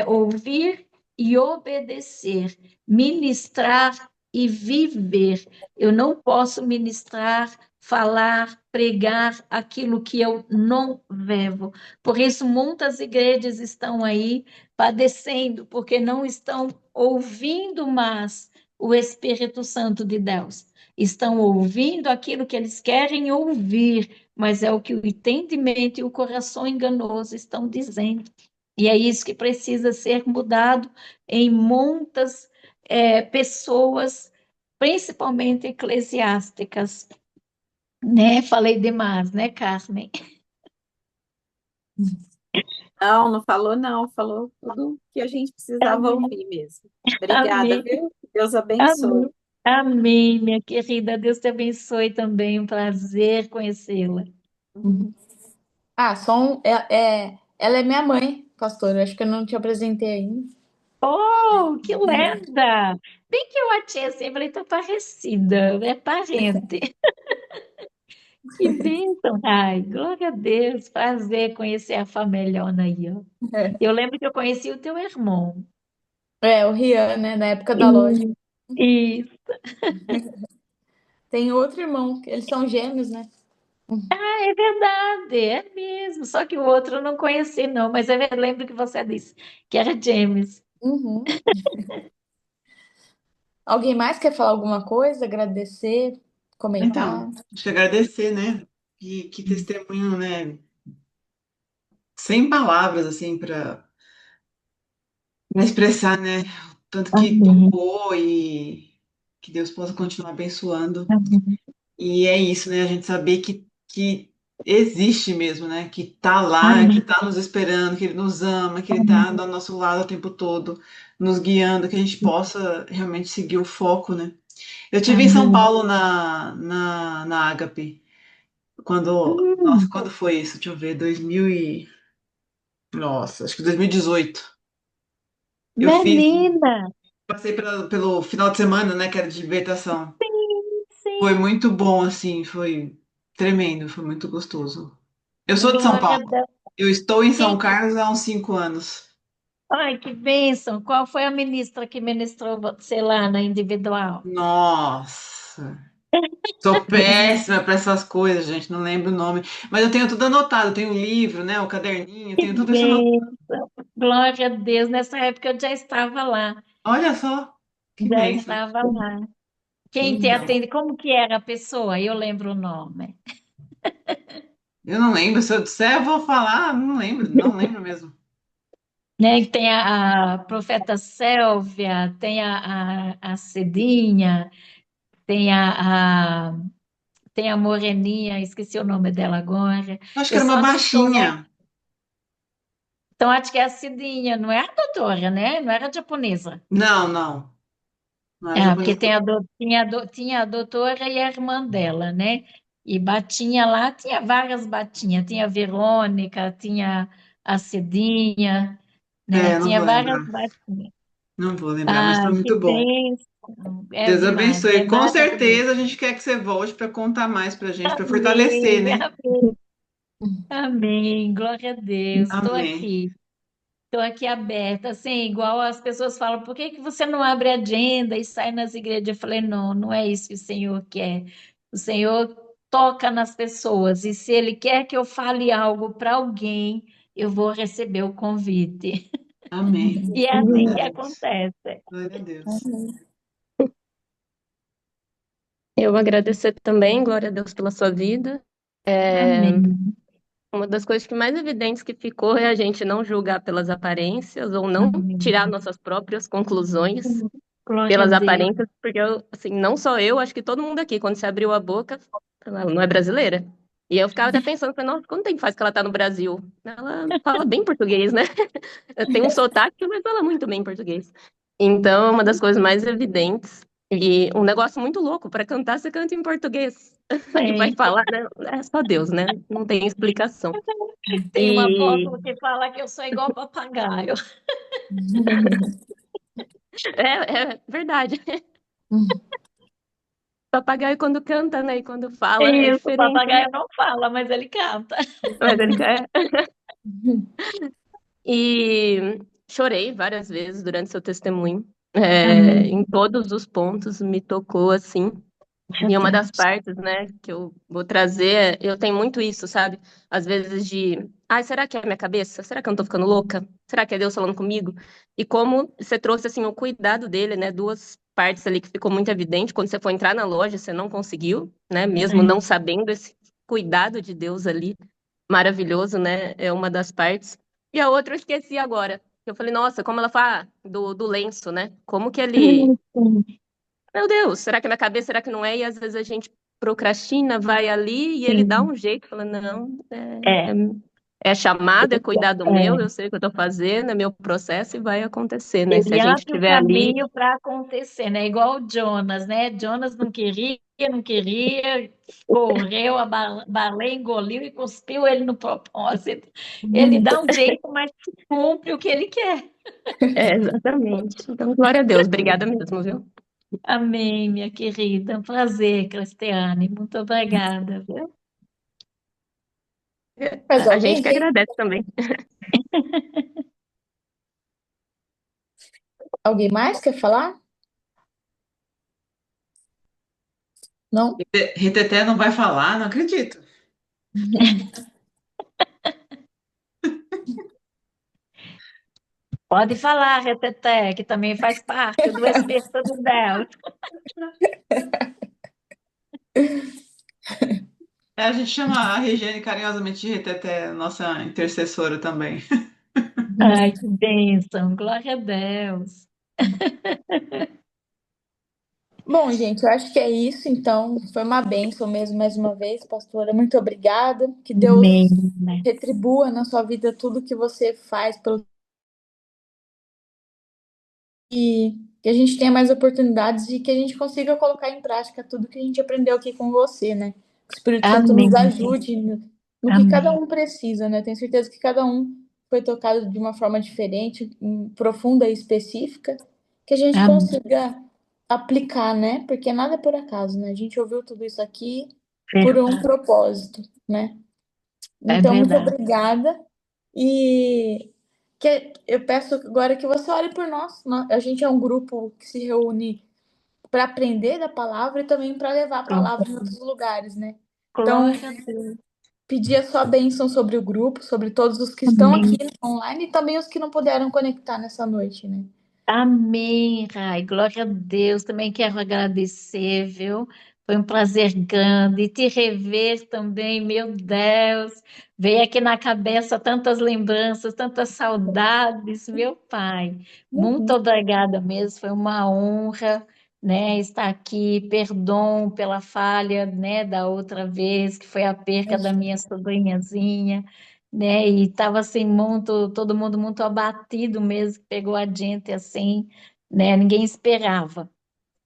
Ouvir e obedecer, ministrar e viver. Eu não posso ministrar, falar, pregar aquilo que eu não vivo. Por isso, muitas igrejas estão aí padecendo, porque não estão ouvindo mais o Espírito Santo de Deus. Estão ouvindo aquilo que eles querem ouvir, mas é o que o entendimento e o coração enganoso estão dizendo. E é isso que precisa ser mudado em muitas pessoas, principalmente eclesiásticas, né? Falei demais, né, Carmen? Não, não falou, não. Falou tudo que a gente precisava Amém, ouvir mesmo. Obrigada, amém, viu? Deus abençoe. amém, amém, minha querida. Deus te abençoe também. Um prazer conhecê-la. Ah, ela é minha mãe, pastor. Acho que eu não te apresentei ainda. Oh, que lenda! Bem que eu achei assim, falei, tá parecida, é parente. Que bênção, ai, glória a Deus, prazer conhecer a família aí, ó. Eu lembro que eu conheci o teu irmão. É, o Rian, né? Na época da loja. E, e Tem outro irmão, eles são gêmeos, né? é verdade, é mesmo. Só que o outro eu não conheci, não, mas eu lembro que você disse que era James. Uhum. Alguém mais quer falar alguma coisa? Agradecer, comentar? Então, acho que agradecer, né? Que testemunho, né? Sem palavras, assim, para expressar, né? O tanto que Amém. tocou e que Deus possa continuar abençoando. Amém. E é isso, né? A gente saber que existe mesmo, né? Que tá lá, que Amém. tá nos esperando, que Ele nos ama, que Ele tá Amém. do nosso lado o tempo todo, nos guiando, que a gente possa realmente seguir o foco, né? Eu tive em São Amém. Paulo na Ágape, quando, nossa, Hum, quando foi isso? Deixa eu ver, 2000 e, nossa, acho que 2018. Eu fiz, menina, passei pelo final de semana, né, que era de libertação. sim, Foi sim. muito bom, assim, foi tremendo, foi muito gostoso. Eu sou de São Glória a Paulo. Deus. Eu estou em São Quem... Carlos há uns 5 anos. Ai, que bênção. Qual foi a ministra que ministrou você lá na individual? Nossa, sou péssima para essas coisas, gente, não lembro o nome. Mas eu tenho tudo anotado, eu tenho o livro, né, o caderninho, eu Que tenho tudo isso anotado. bênção. Glória a Deus. Nessa época eu já estava lá. Olha só, que Já bênção. estava lá. Quem te Então, atende? Como que era a pessoa? Eu lembro o nome. eu não lembro, se eu disser, eu vou falar, não lembro, não lembro mesmo. Né? Tem a profeta Sélvia, tem a Cidinha, tem tem a Moreninha, esqueci o nome dela agora. Eu acho que Eu era uma só estou lá. baixinha. Então, acho que é a Cidinha, não é a doutora, né? Não era a japonesa. Não, não, não era É, porque japonesa. tem tinha a doutora e a irmã dela, né? E Batinha lá, tinha várias Batinhas. Tinha a Verônica, tinha a Cidinha, né? É, não Tinha vou várias lembrar. Batinhas. Não vou lembrar, mas Ah, foi que muito bom. bênção! É Deus demais, é abençoe. Com maravilhoso. certeza a gente quer que você volte para contar mais pra gente, para fortalecer, Amém, né? amém, amém. Glória a Deus. Estou Amém. aqui. Estou aqui aberta, assim, igual as pessoas falam, por que que você não abre agenda e sai nas igrejas? Eu falei, não, não é isso que o Senhor quer. O Senhor toca nas pessoas, e se Ele quer que eu fale algo para alguém, eu vou receber o convite. Amém. E é assim Glória a que Deus. acontece. Glória a Deus. Eu agradecer também, glória a Deus pela sua vida. É, Amém. uma das coisas que mais evidentes que ficou é a gente não julgar pelas aparências ou não tirar Amém. nossas próprias conclusões Glória a pelas Deus. aparências, porque eu, assim, não só eu, acho que todo mundo aqui, quando você abriu a boca, ela não é brasileira. E eu ficava até pensando, falei, nossa, quanto tempo faz que ela tá no Brasil? Ela fala bem português, né? Tem um sotaque, mas fala muito bem português. Então, é uma das coisas mais evidentes. E um negócio muito louco, para cantar, você canta em português. E vai Sim. falar, né? É só Deus, né? Não tem explicação. Tem um E apóstolo que fala que eu sou igual papagaio. é verdade. Papagaio quando canta, né? E quando fala é Isso, o diferente, né? papagaio não fala, mas ele canta. Mas ele é. E chorei várias vezes durante seu testemunho. É, Amém. em todos os pontos me tocou assim. Meu E uma das Deus. partes, né, que eu vou trazer, eu tenho muito isso, sabe? Às vezes de, ai, será que é a minha cabeça? Será que eu não tô ficando louca? Será que é Deus falando comigo? E como você trouxe, assim, o cuidado dele, né? Duas partes ali que ficou muito evidente. Quando você foi entrar na loja, você não conseguiu, né? Mesmo não Sim. sabendo esse cuidado de Deus ali, maravilhoso, né? É uma das partes. E a outra eu esqueci agora. Eu falei, nossa, como ela fala do lenço, né? Como que ele Sim. meu Deus, será que é minha cabeça? Será que não é? E às vezes a gente procrastina, vai ali e ele dá Sim. um jeito, fala, não, É, é chamado, é cuidado meu, é. eu sei o que eu tô fazendo, é meu processo e vai acontecer, né? Se a Ele gente abre o estiver ali, caminho para acontecer, né? Igual o Jonas, né? Jonas não queria, não queria, correu, a baleia engoliu e cuspiu ele no propósito. Ele dá um jeito, mas cumpre o que ele quer. É, exatamente. Então, glória a Deus. Obrigada mesmo, viu? Amém, minha querida. Um prazer, Cristiane. Muito obrigada, viu? Mas A gente alguém que tem? agradece também. Alguém mais quer falar? Não? Reteté não vai falar, não acredito. Pode falar, Reteté, que também faz parte do Espírito de Deus. A gente chama a Regiane carinhosamente de Reteté, nossa intercessora também. Ai, que bênção, glória a Deus. Bom, gente, eu acho que é isso. Então, foi uma bênção mesmo, mais uma vez, pastora. Muito obrigada. Que Amém. Deus retribua na sua vida tudo que você faz pelo que a gente tenha mais oportunidades e que a gente consiga colocar em prática tudo que a gente aprendeu aqui com você, né? Que o Espírito Santo nos Amém. ajude no que cada Amém. um precisa, né? Tenho certeza que cada um foi tocado de uma forma diferente, profunda e específica, que a gente Amém. consiga aplicar, né? Porque nada é por acaso, né? A gente ouviu tudo isso aqui por um Verdade. propósito, né? É Então, muito verdade. obrigada. E que eu peço agora que você ore por nós. A gente é um grupo que se reúne para aprender da palavra e também para levar a palavra em outros lugares, né? Então, Glória a Deus. pedir a sua bênção sobre o grupo, sobre todos os que estão aqui Amém. online e também os que não puderam conectar nessa noite, né? Amém, Rai. Glória a Deus. Também quero agradecer, viu? Foi um prazer grande te rever também, meu Deus. Veio aqui na cabeça tantas lembranças, tantas saudades, meu Pai. Muito Uhum. obrigada mesmo. Foi uma honra, né, estar aqui. Perdão pela falha, né, da outra vez, que foi a perca da minha sobrinhazinha, né? E estava assim muito, todo mundo muito abatido mesmo, pegou a gente assim, né? Ninguém esperava.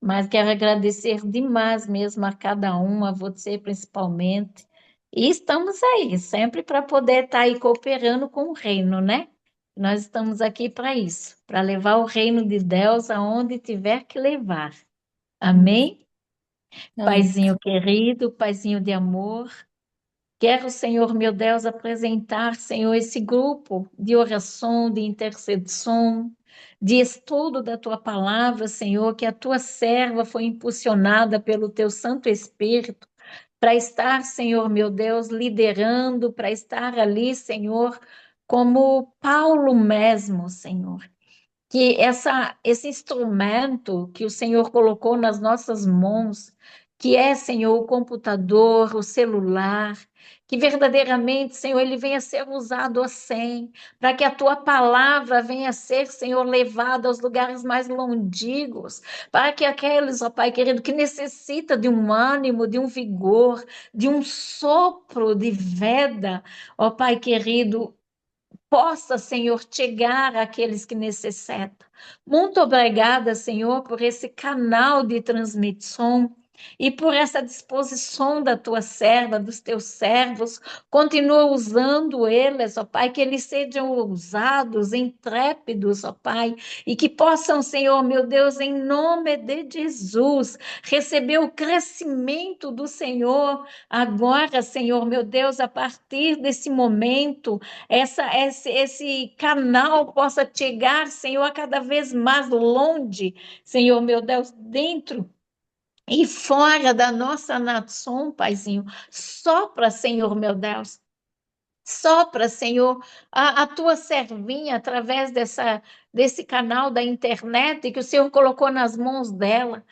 Mas quero agradecer demais mesmo a cada um, a você principalmente. E estamos aí, sempre para poder estar aí cooperando com o reino, né? Nós estamos aqui para isso, para levar o reino de Deus aonde tiver que levar. Amém? Amém. Paizinho querido, paizinho de amor. Quero, Senhor meu Deus, apresentar, Senhor, esse grupo de oração, de intercessão, de estudo da tua palavra, Senhor, que a tua serva foi impulsionada pelo teu Santo Espírito para estar, Senhor meu Deus, liderando, para estar ali, Senhor, como Paulo mesmo, Senhor, que esse instrumento que o Senhor colocou nas nossas mãos, que é, Senhor, o computador, o celular, que verdadeiramente, Senhor, ele venha a ser usado assim, para que a tua palavra venha a ser, Senhor, levada aos lugares mais longínquos, para que aqueles, ó Pai querido, que necessita de um ânimo, de um vigor, de um sopro de vida, ó Pai querido, possa, Senhor, chegar àqueles que necessitam. Muito obrigada, Senhor, por esse canal de transmissão e por essa disposição da tua serva, dos teus servos. Continua usando eles, ó Pai, que eles sejam ousados, intrépidos, ó Pai, e que possam, Senhor, meu Deus, em nome de Jesus, receber o crescimento do Senhor agora, Senhor, meu Deus, a partir desse momento esse canal possa chegar, Senhor, a cada vez mais longe, Senhor, meu Deus, dentro e fora da nossa nação, Paizinho. Sopra, Senhor, meu Deus. Sopra, Senhor, a tua servinha através desse canal da internet que o Senhor colocou nas mãos dela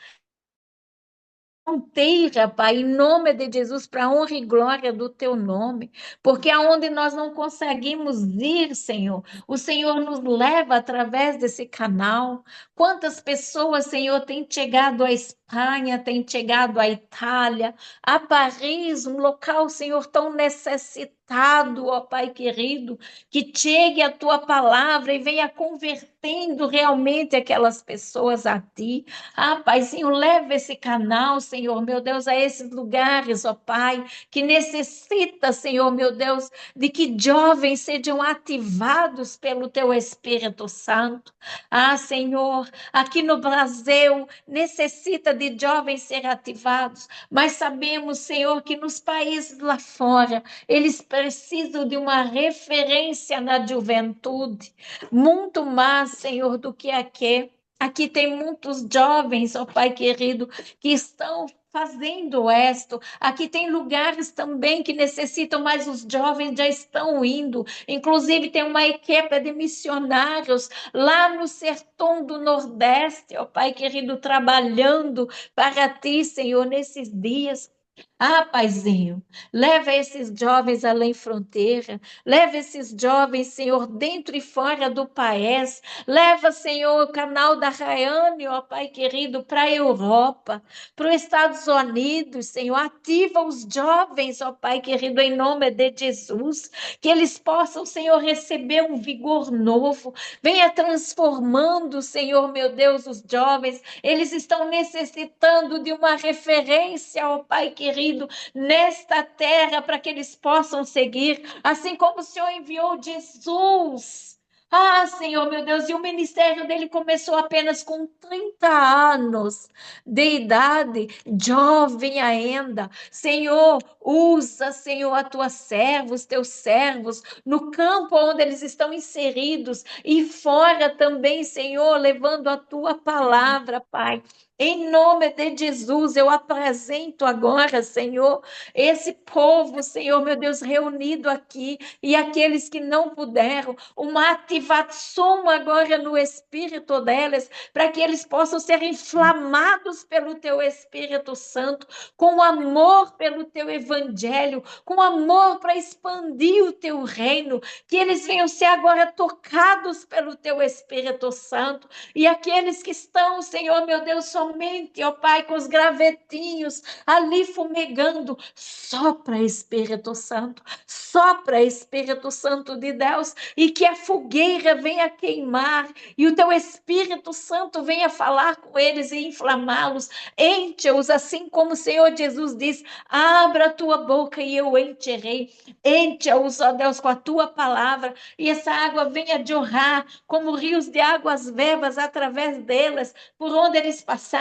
fronteira, Pai, em nome de Jesus, para a honra e glória do teu nome, porque aonde nós não conseguimos ir, Senhor, o Senhor nos leva através desse canal. Quantas pessoas, Senhor, têm chegado à Espanha, têm chegado à Itália, a Paris, um local, Senhor, tão necessitado estado, ó Pai querido, que chegue a tua palavra e venha convertendo realmente aquelas pessoas a ti. Ah, Paizinho, leva esse canal, Senhor, meu Deus, a esses lugares, ó Pai, que necessita, Senhor, meu Deus, de que jovens sejam ativados pelo teu Espírito Santo. Ah, Senhor, aqui no Brasil necessita de jovens ser ativados, mas sabemos, Senhor, que nos países lá fora eles precisam de uma referência na juventude, muito mais, Senhor, do que aqui. Aqui tem muitos jovens, ó Pai querido, que estão fazendo esto. Aqui tem lugares também que necessitam, mas os jovens já estão indo. Inclusive, tem uma equipe de missionários lá no sertão do Nordeste, ó Pai querido, trabalhando para ti, Senhor, nesses dias. Ah, Paizinho, leva esses jovens além fronteira, leva esses jovens, Senhor, dentro e fora do país, leva, Senhor, o canal da Rayane, ó Pai querido, para a Europa, para os Estados Unidos, Senhor, ativa os jovens, ó Pai querido, em nome de Jesus, que eles possam, Senhor, receber um vigor novo, venha transformando, Senhor, meu Deus, os jovens, eles estão necessitando de uma referência, ó Pai querido, nesta terra, para que eles possam seguir, assim como o Senhor enviou Jesus. Ah, Senhor, meu Deus, e o ministério dele começou apenas com 30 anos de idade, jovem ainda. Senhor, usa, Senhor, a tua serva, os teus servos, no campo onde eles estão inseridos e fora também, Senhor, levando a tua palavra, Pai. Em nome de Jesus, eu apresento agora, Senhor, esse povo, Senhor, meu Deus, reunido aqui e aqueles que não puderam, uma ativação agora no espírito delas, para que eles possam ser inflamados pelo teu Espírito Santo, com amor pelo teu evangelho, com amor para expandir o teu reino, que eles venham ser agora tocados pelo teu Espírito Santo, e aqueles que estão, Senhor, meu Deus, somente, ó Pai, com os gravetinhos ali fumegando, sopra Espírito Santo, sopra Espírito Santo de Deus, e que a fogueira venha queimar, e o teu Espírito Santo venha falar com eles e inflamá-los, enche-os, assim como o Senhor Jesus diz, abra a tua boca e eu encherei, enche-os, ó Deus, com a tua palavra, e essa água venha jorrar como rios de águas vivas através delas, por onde eles passarem,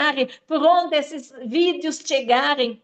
por onde esses vídeos chegarem.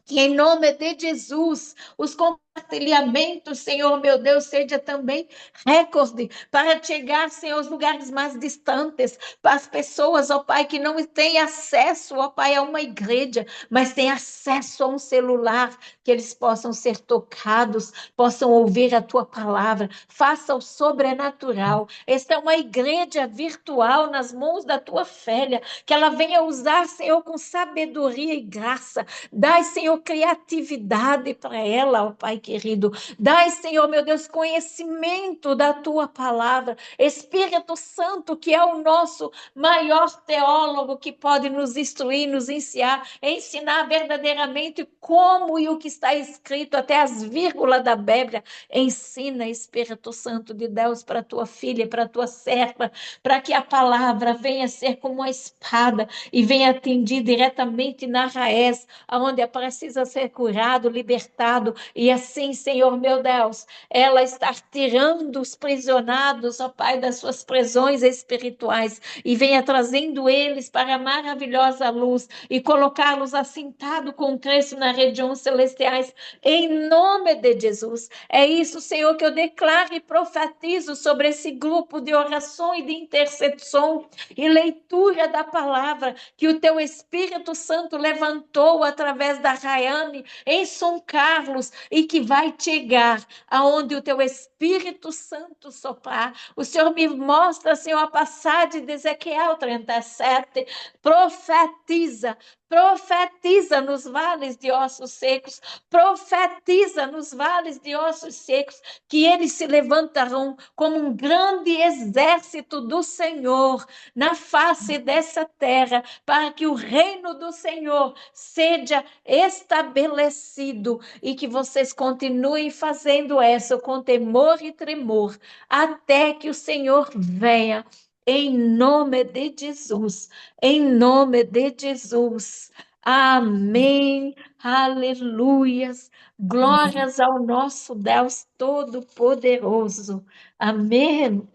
Que em nome de Jesus, os compartilhamentos, Senhor, meu Deus, seja também recorde para chegar, Senhor, aos lugares mais distantes, para as pessoas, ó Pai, que não têm acesso, ó Pai, a uma igreja, mas têm acesso a um celular, que eles possam ser tocados, possam ouvir a tua palavra, faça o sobrenatural. Esta é uma igreja virtual nas mãos da tua filha, que ela venha usar, Senhor, com sabedoria e graça. Dai, Senhor, criatividade para ela, ó Pai querido. Dai, Senhor, meu Deus, conhecimento da tua palavra. Espírito Santo, que é o nosso maior teólogo, que pode nos instruir, nos ensinar verdadeiramente como e o que está escrito, até as vírgulas da Bíblia. Ensina, Espírito Santo de Deus, para a tua filha, para a tua serva, para que a palavra venha ser como uma espada e venha atingir diretamente na raiz, onde precisa ser curado, libertado, e assim, Senhor meu Deus, ela está tirando os prisionados, ó Pai, das suas prisões espirituais, e venha trazendo eles para a maravilhosa luz, e colocá-los assentados com Cristo nas regiões celestiais, em nome de Jesus. É isso, Senhor, que eu declaro e profetizo sobre esse grupo de oração e de intercessão, e leitura da palavra, que o teu Espírito Santo levantou através da Rayane em São Carlos, e que vai chegar aonde o teu Espírito Santo soprar. O Senhor me mostra, Senhor, a passagem de Ezequiel 37, profetiza, Profetiza nos vales de ossos secos, profetiza nos vales de ossos secos, que eles se levantarão como um grande exército do Senhor na face dessa terra, para que o reino do Senhor seja estabelecido e que vocês continuem fazendo isso com temor e tremor, até que o Senhor venha. Em nome de Jesus, em nome de Jesus. Amém. Aleluias. Amém. Glórias ao nosso Deus Todo-Poderoso. Amém.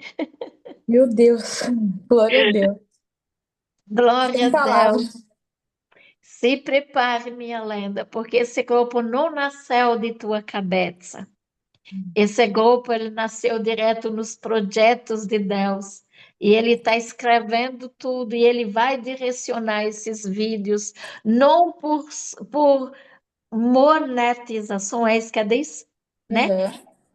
Meu Deus. Glória a Deus. Glória Sem a Deus. palavras. Se prepare, minha lenda, porque esse grupo não nasceu de tua cabeça. Esse grupo ele nasceu direto nos projetos de Deus. E ele está escrevendo tudo e ele vai direcionar esses vídeos, não por monetizações, cadê isso? Né?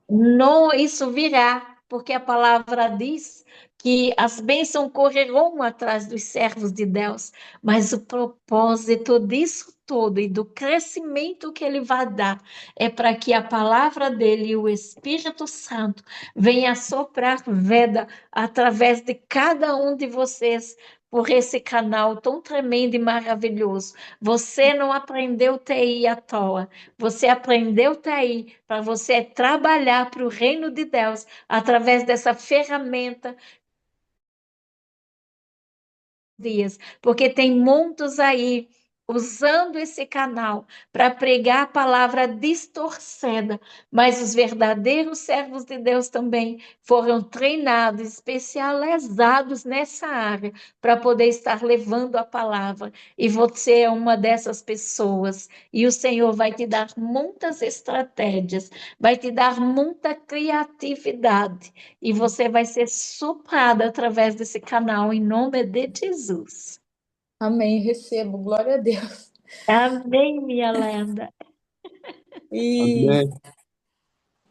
Uhum. Não, isso virá, porque a palavra diz que as bênçãos correrão atrás dos servos de Deus, mas o propósito disso tudo e do crescimento que ele vai dar é para que a palavra dele e o Espírito Santo venha soprar vida através de cada um de vocês por esse canal tão tremendo e maravilhoso. Você não aprendeu TI à toa. Você aprendeu TI para você trabalhar para o reino de Deus através dessa ferramenta dias, porque tem muitos aí usando esse canal para pregar a palavra distorcida, mas os verdadeiros servos de Deus também foram treinados, especializados nessa área para poder estar levando a palavra. E você é uma dessas pessoas, e o Senhor vai te dar muitas estratégias, vai te dar muita criatividade e você vai ser suprada através desse canal, em nome de Jesus. Amém. Recebo. Glória a Deus. Amém, minha lenda. E Amém.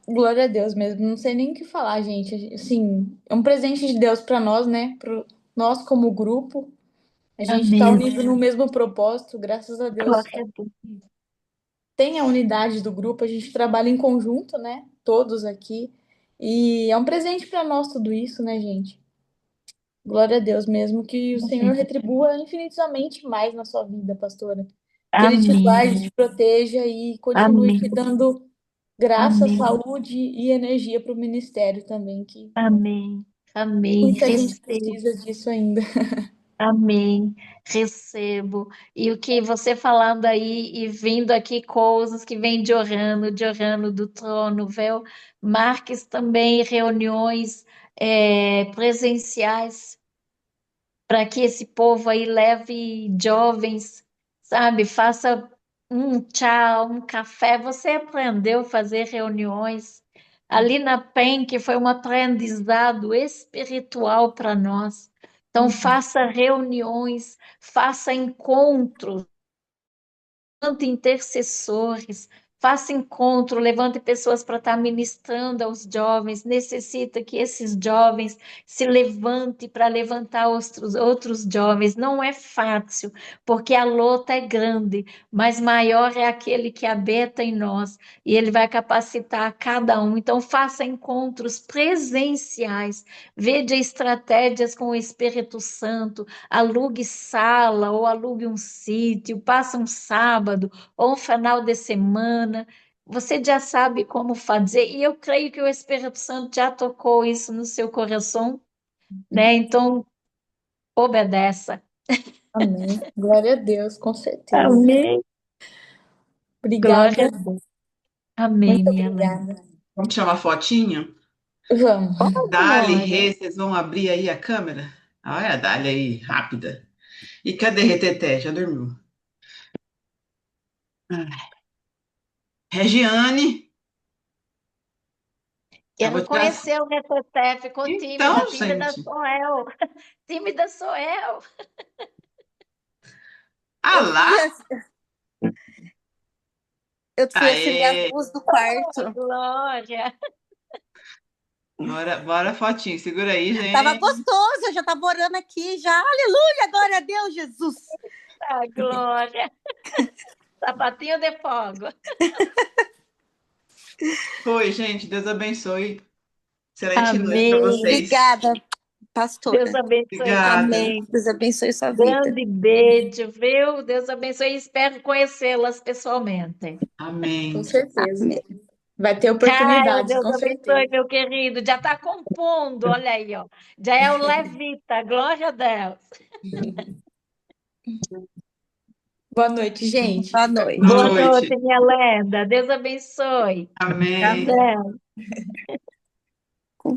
glória a Deus mesmo. Não sei nem o que falar, gente. Assim, é um presente de Deus para nós, né? Para nós como grupo. A gente está Amém. unido no mesmo propósito. Graças a Deus Glória a Deus. tem a unidade do grupo. A gente trabalha em conjunto, né? Todos aqui. E é um presente para nós tudo isso, né, gente? Glória a Deus mesmo. Que o Senhor retribua infinitamente mais na sua vida, pastora. Que Ele te guarde, Amém. te proteja e continue te Amém. dando graça, Amém. saúde e energia para o ministério também, que Amém. Amém. muita gente Recebo. precisa disso ainda. Amém. Recebo. E o que você falando aí e vindo aqui coisas que vêm de orando do trono, viu? Marques também reuniões presenciais para que esse povo aí leve jovens, sabe? Faça um chá, um café. Você aprendeu a fazer reuniões. Ali na PEN, que foi um aprendizado espiritual para nós. Então, faça reuniões, faça encontros, levante intercessores, faça encontro, levante pessoas para estar ministrando aos jovens. Necessita que esses jovens se levantem para levantar outros jovens. Não é fácil, porque a luta é grande, mas maior é aquele que habita em nós e ele vai capacitar cada um. Então, faça encontros presenciais, veja estratégias com o Espírito Santo, alugue sala ou alugue um sítio, passa um sábado ou um final de semana. Você já sabe como fazer, e eu creio que o Espírito Santo já tocou isso no seu coração, né? Então, obedeça. Amém. Glória a Deus, com certeza. Amém. Glória Obrigada, a Deus. Amém, muito minha mãe. obrigada. Vamos tirar uma fotinho? Vamos. Dali, Glória. Rê, vocês vão abrir aí a câmera? Olha a Dali aí, rápida. E cadê Reteté? Já dormiu? Ah, Regiane, eu Eu vou não tirar. conheci o Retroté, ficou tímida. Então, Tímida gente. sou eu. Tímida sou eu. Ah Eu fui, lá! eu fui acender as Aê! luzes do quarto. Glória. Bora fotinho. Segura aí, Tava gente. gostoso, eu já tava orando aqui, já. Aleluia, glória a Deus, Jesus. Ah, glória! Sapatinho de fogo. Foi, gente. Deus abençoe. Excelente noite para Amém. vocês. Obrigada, Deus pastora. abençoe Obrigada. você. Amém. Deus abençoe sua vida. Grande beijo, viu? Deus abençoe e espero conhecê-las pessoalmente. Amém. Com certeza. Amém. Vai ter Tchau, oportunidades, Deus com abençoe, certeza. meu querido. Já está compondo, olha aí, ó. Já é o levita, glória a Deus. Boa noite, gente. Boa noite. Boa Boa noite. noite, minha lenda. Deus abençoe. Amém. Até.